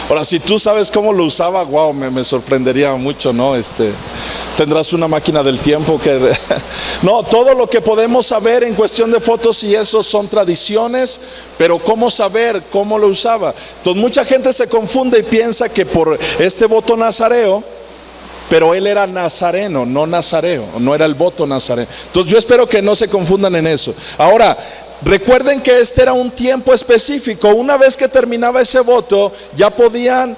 Ahora, si tú sabes cómo lo usaba, wow, me sorprendería mucho, ¿no? Tendrás una máquina del tiempo que... No, todo lo que podemos saber en cuestión de fotos y eso son tradiciones, pero ¿cómo saber cómo lo usaba? Entonces mucha gente se confunde y piensa que por este voto nazareo, pero él era nazareno, no nazareo, no era el voto nazareno. Entonces yo espero que no se confundan en eso. Ahora, recuerden que este era un tiempo específico. Una vez que terminaba ese voto, ya podían,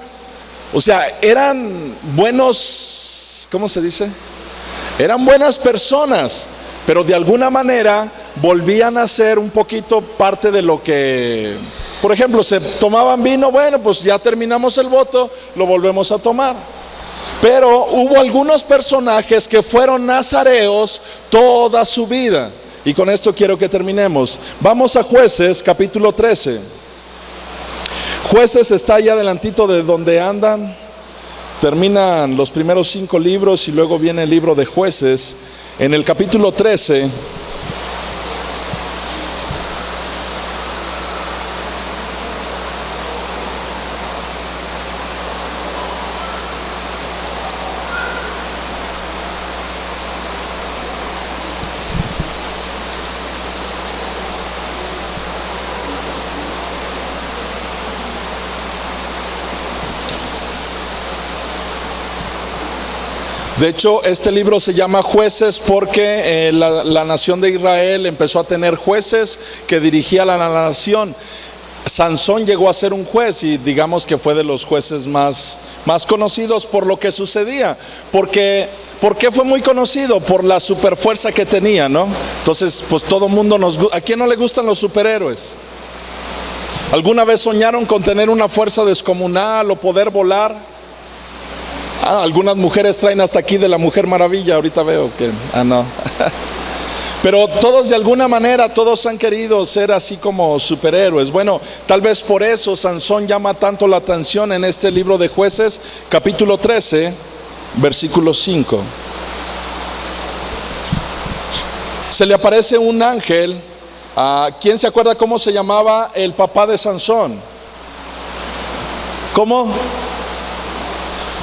eran buenos, ¿cómo se dice? Eran buenas personas, pero de alguna manera volvían a ser un poquito parte de lo que, por ejemplo, se tomaban vino. Bueno, pues ya terminamos el voto, lo volvemos a tomar. Pero hubo algunos personajes que fueron nazareos toda su vida. Y con esto quiero que terminemos. Vamos a Jueces, capítulo 13. Jueces está allá adelantito de donde andan. Terminan los primeros 5 libros y luego viene el libro de Jueces. En el capítulo 13. De hecho, este libro se llama Jueces porque la nación de Israel empezó a tener jueces que dirigían a la nación. Sansón llegó a ser un juez y digamos que fue de los jueces más conocidos por lo que sucedía. ¿Por qué fue muy conocido? Por la superfuerza que tenía, ¿no? Entonces, pues todo mundo ¿a quién no le gustan los superhéroes? ¿Alguna vez soñaron con tener una fuerza descomunal o poder volar? Algunas mujeres traen hasta aquí de la Mujer Maravilla, ahorita veo que, no. Pero todos de alguna manera, todos han querido ser así como superhéroes. Bueno, tal vez por eso Sansón llama tanto la atención en este libro de Jueces, capítulo 13. versículo 5. Se le aparece un ángel. ¿Quién se acuerda cómo se llamaba el papá de Sansón? ¿Cómo?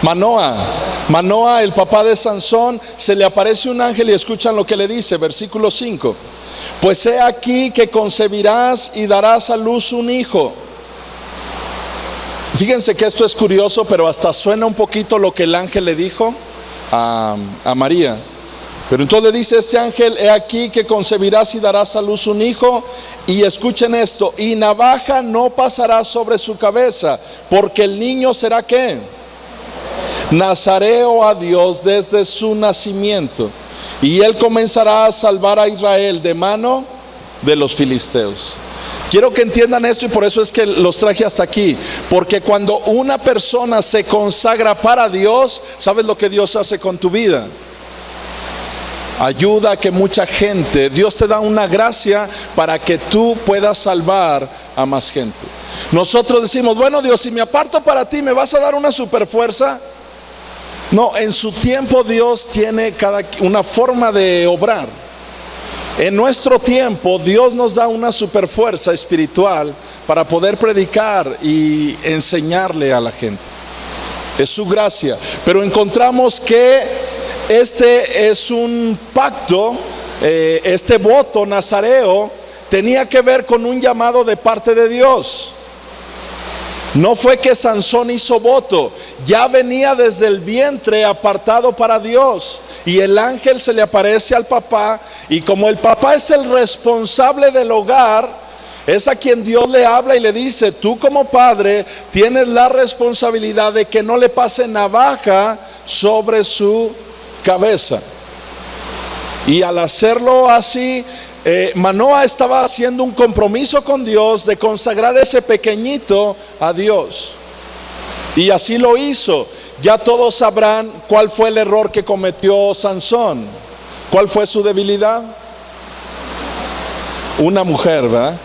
Manoa, el papá de Sansón. Se le aparece un ángel y escuchan lo que le dice, versículo 5. Pues he aquí que concebirás y darás a luz un hijo. Fíjense que esto es curioso, pero hasta suena un poquito lo que el ángel le dijo a María. Pero entonces le dice este ángel: he aquí que concebirás y darás a luz un hijo. Y escuchen esto: y navaja no pasará sobre su cabeza, porque el niño será ¿qué? Nazareo a Dios desde su nacimiento, y él comenzará a salvar a Israel de mano de los filisteos. Quiero que entiendan esto, y por eso es que los traje hasta aquí. Porque cuando una persona se consagra para Dios, ¿sabes lo que Dios hace con tu vida? Ayuda a que mucha gente, Dios te da una gracia para que tú puedas salvar a más gente. Nosotros decimos: bueno, Dios, si me aparto para ti, ¿me vas a dar una super fuerza? No, en su tiempo Dios tiene una forma de obrar. En nuestro tiempo Dios nos da una super fuerza espiritual para poder predicar y enseñarle a la gente. Es su gracia. Pero encontramos que este es un pacto, este voto nazareo tenía que ver con un llamado de parte de Dios. No fue que Sansón hizo voto, ya venía desde el vientre apartado para Dios. Y el ángel se le aparece al papá, y como el papá es el responsable del hogar, es a quien Dios le habla y le dice: tú como padre tienes la responsabilidad de que no le pase navaja sobre su cabeza. Y al hacerlo así, Manoa estaba haciendo un compromiso con Dios de consagrar ese pequeñito a Dios. Y así lo hizo. Ya todos sabrán cuál fue el error que cometió Sansón. ¿Cuál fue su debilidad? Una mujer, ¿verdad?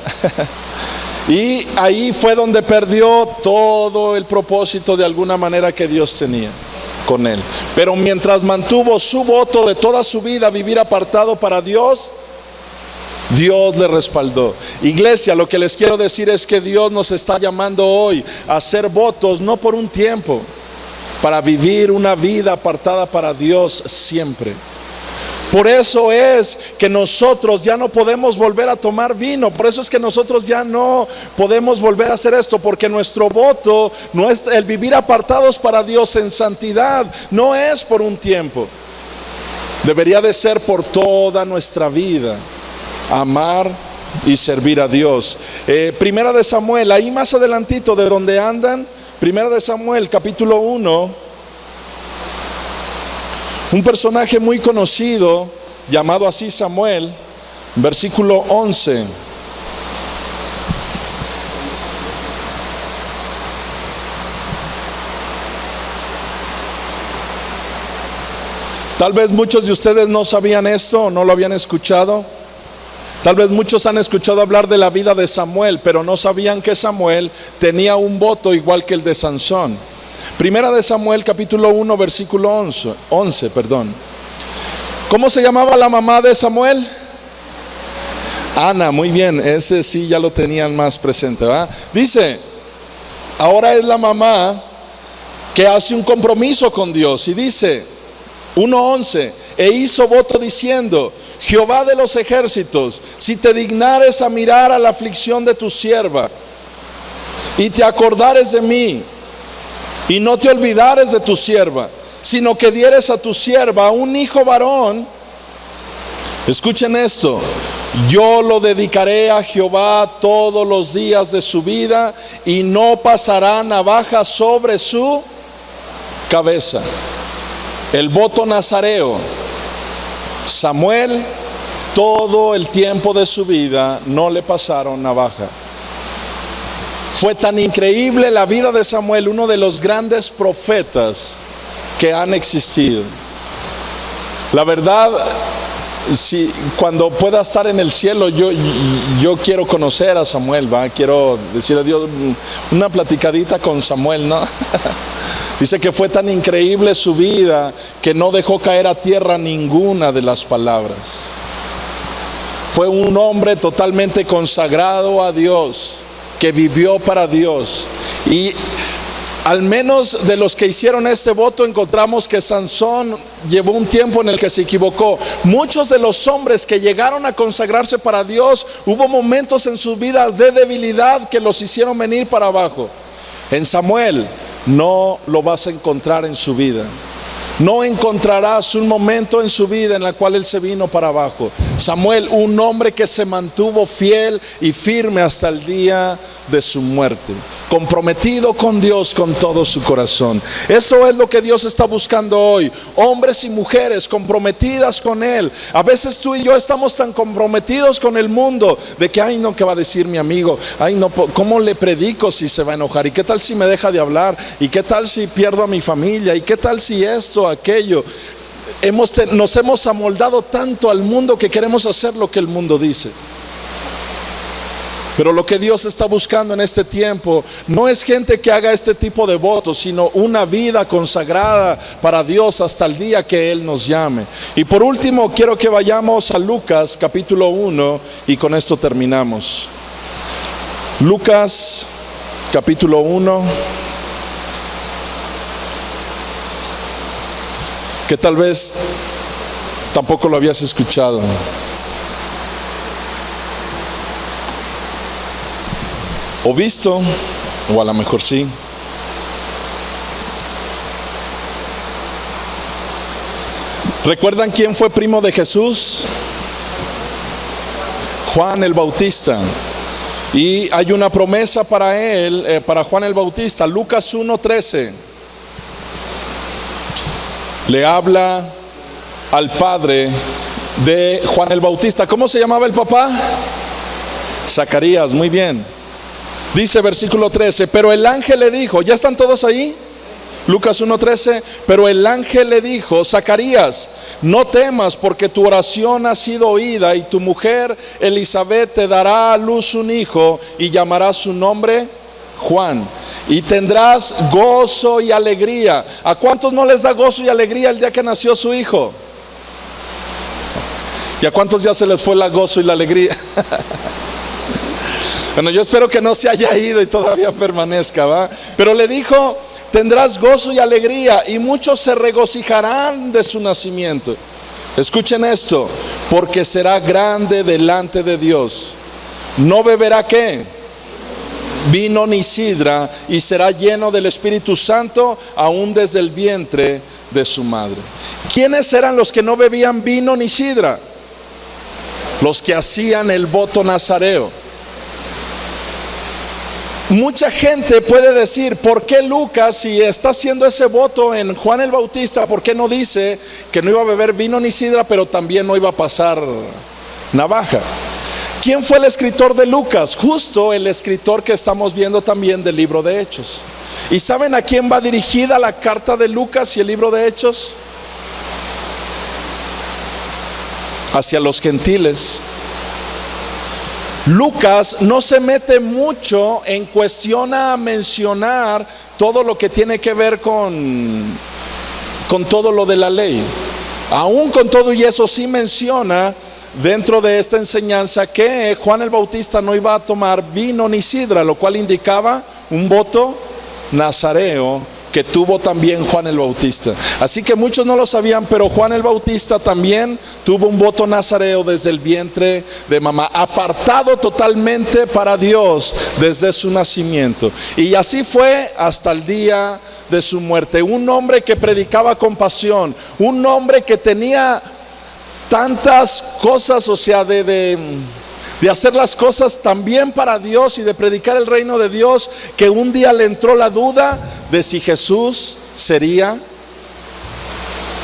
Y ahí fue donde perdió todo el propósito de alguna manera que Dios tenía con él. Pero mientras mantuvo su voto de toda su vida, vivir apartado para Dios, Dios le respaldó. Iglesia, lo que les quiero decir es que Dios nos está llamando hoy a hacer votos, no por un tiempo, para vivir una vida apartada para Dios siempre. Por eso es que nosotros ya no podemos volver a tomar vino. Por eso es que nosotros ya no podemos volver a hacer esto. Porque nuestro voto, el vivir apartados para Dios en santidad, no es por un tiempo. Debería de ser por toda nuestra vida. Amar y servir a Dios. Primera de Samuel, ahí más adelantito de donde andan. Primera de Samuel, capítulo 1. Un personaje muy conocido, llamado así Samuel, versículo 11. Tal vez muchos de ustedes no sabían esto o no lo habían escuchado. Tal vez muchos han escuchado hablar de la vida de Samuel, pero no sabían que Samuel tenía un voto igual que el de Sansón. Primera de Samuel, capítulo 1, versículo 11. ¿Cómo se llamaba la mamá de Samuel? Ana, muy bien, ese sí ya lo tenían más presente, ¿verdad? Dice, ahora es la mamá que hace un compromiso con Dios. Y dice, 1:11, e hizo voto diciendo: Jehová de los ejércitos, si te dignares a mirar a la aflicción de tu sierva, y te acordares de mí, y no te olvidares de tu sierva, sino que dieres a tu sierva un hijo varón, escuchen esto, yo lo dedicaré a Jehová todos los días de su vida, y no pasará navaja sobre su cabeza. El voto nazareo. Samuel, todo el tiempo de su vida no le pasaron navaja. Fue tan increíble la vida de Samuel, uno de los grandes profetas que han existido. La verdad, si cuando pueda estar en el cielo, yo quiero conocer a Samuel, ¿va? Quiero decirle a Dios una platicadita con Samuel, ¿no? Dice que fue tan increíble su vida que no dejó caer a tierra ninguna de las palabras. Fue un hombre totalmente consagrado a Dios, que vivió para Dios. Y al menos de los que hicieron este voto, encontramos que Sansón llevó un tiempo en el que se equivocó. Muchos de los hombres que llegaron a consagrarse para Dios, hubo momentos en su vida de debilidad que los hicieron venir para abajo. En Samuel no lo vas a encontrar en su vida. No encontrarás un momento en su vida en el cual él se vino para abajo. Samuel, un hombre que se mantuvo fiel y firme hasta el día de su muerte, comprometido con Dios con todo su corazón. Eso es lo que Dios está buscando hoy. Hombres y mujeres comprometidas con Él. A veces tú y yo estamos tan comprometidos con el mundo de que, ay no, ¿qué va a decir mi amigo? Ay no, ¿cómo le predico si se va a enojar? ¿Y qué tal si me deja de hablar? ¿Y qué tal si pierdo a mi familia? ¿Y qué tal si esto, aquello? Nos hemos amoldado tanto al mundo que queremos hacer lo que el mundo dice. Pero lo que Dios está buscando en este tiempo no es gente que haga este tipo de votos, sino una vida consagrada para Dios hasta el día que Él nos llame. Y por último, quiero que vayamos a Lucas capítulo 1 y con esto terminamos. Lucas capítulo 1, que tal vez tampoco lo habías escuchado. O visto, o a lo mejor sí. ¿Recuerdan quién fue primo de Jesús? Juan el Bautista. Y hay una promesa para él, para Juan el Bautista. Lucas 1:13. Le habla al padre de Juan el Bautista. ¿Cómo se llamaba el papá? Zacarías, muy bien. Dice versículo 13, pero el ángel le dijo, ¿ya están todos ahí? Lucas 1:13, pero el ángel le dijo, Zacarías, no temas porque tu oración ha sido oída y tu mujer Elizabeth te dará a luz un hijo y llamarás su nombre Juan. Y tendrás gozo y alegría. ¿A cuántos no les da gozo y alegría el día que nació su hijo? ¿Y a cuántos ya se les fue el gozo y la alegría? Bueno, yo espero que no se haya ido y todavía permanezca, ¿va? Pero le dijo, tendrás gozo y alegría y muchos se regocijarán de su nacimiento. Escuchen esto, porque será grande delante de Dios. No beberá ¿qué? Vino ni sidra, y será lleno del Espíritu Santo aún desde el vientre de su madre. ¿Quiénes eran los que no bebían vino ni sidra? Los que hacían el voto nazareo. Mucha gente puede decir, ¿por qué Lucas, si está haciendo ese voto en Juan el Bautista, por qué no dice que no iba a beber vino ni sidra, pero también no iba a pasar navaja? ¿Quién fue el escritor de Lucas? Justo el escritor que estamos viendo también del libro de Hechos. ¿Y saben a quién va dirigida la carta de Lucas y el libro de Hechos? Hacia los gentiles. Lucas no se mete mucho en cuestión a mencionar todo lo que tiene que ver con todo lo de la ley. Aún con todo y eso sí menciona dentro de esta enseñanza que Juan el Bautista no iba a tomar vino ni sidra, lo cual indicaba un voto nazareo que tuvo también Juan el Bautista. Así que muchos no lo sabían, pero Juan el Bautista también tuvo un voto nazareo desde el vientre de mamá, apartado totalmente para Dios desde su nacimiento. Y así fue hasta el día de su muerte. Un hombre que predicaba con pasión, un hombre que tenía tantas cosas, o sea, de hacer las cosas también para Dios y de predicar el reino de Dios, que un día le entró la duda de si Jesús sería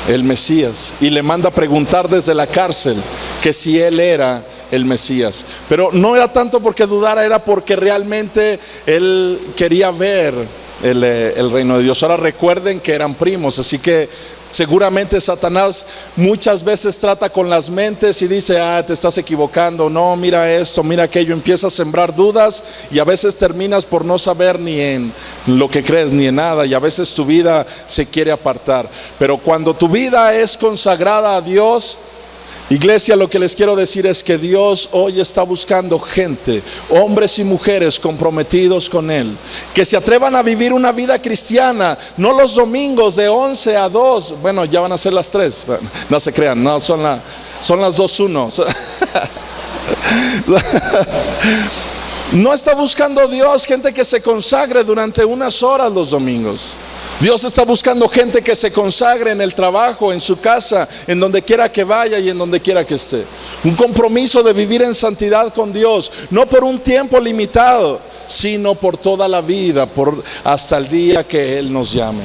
el Mesías, y le manda a preguntar desde la cárcel que si él era el Mesías. Pero no era tanto porque dudara, era porque realmente él quería ver el reino de Dios. Ahora recuerden que eran primos, así que Seguramente Satanás muchas veces trata con las mentes y dice, te estás equivocando, no, mira esto, mira aquello, empieza a sembrar dudas y a veces terminas por no saber ni en lo que crees ni en nada, y a veces tu vida se quiere apartar. Pero cuando tu vida es consagrada a Dios, iglesia, lo que les quiero decir es que Dios hoy está buscando gente, hombres y mujeres comprometidos con Él, que se atrevan a vivir una vida cristiana, no los domingos de 11 a 2, bueno, ya van a ser las 3, no se crean, no, son las 2:1. No está buscando Dios gente que se consagre durante unas horas los domingos. Dios está buscando gente que se consagre en el trabajo, en su casa, en donde quiera que vaya y en donde quiera que esté. Un compromiso de vivir en santidad con Dios, no por un tiempo limitado, sino por toda la vida, hasta el día que Él nos llame.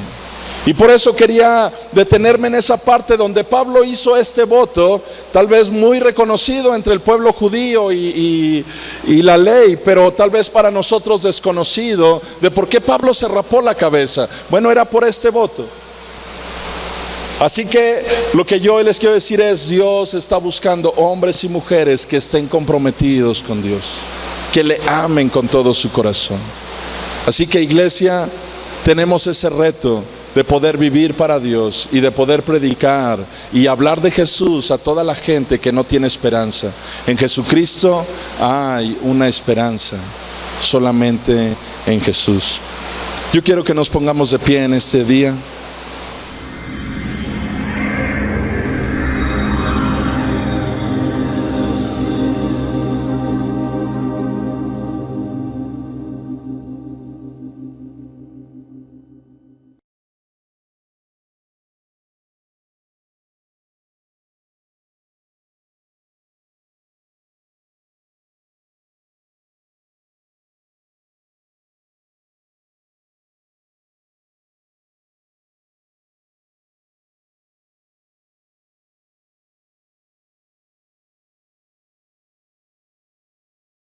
Y por eso quería detenerme en esa parte donde Pablo hizo este voto, tal vez muy reconocido entre el pueblo judío y la ley, pero tal vez para nosotros desconocido, de por qué Pablo se rapó la cabeza. Bueno, era por este voto. Así que lo que yo les quiero decir es, Dios está buscando hombres y mujeres que estén comprometidos con Dios, que le amen con todo su corazón. Así que, iglesia, tenemos ese reto de poder vivir para Dios y de poder predicar y hablar de Jesús a toda la gente que no tiene esperanza. En Jesucristo hay una esperanza, solamente en Jesús. Yo quiero que nos pongamos de pie en este día.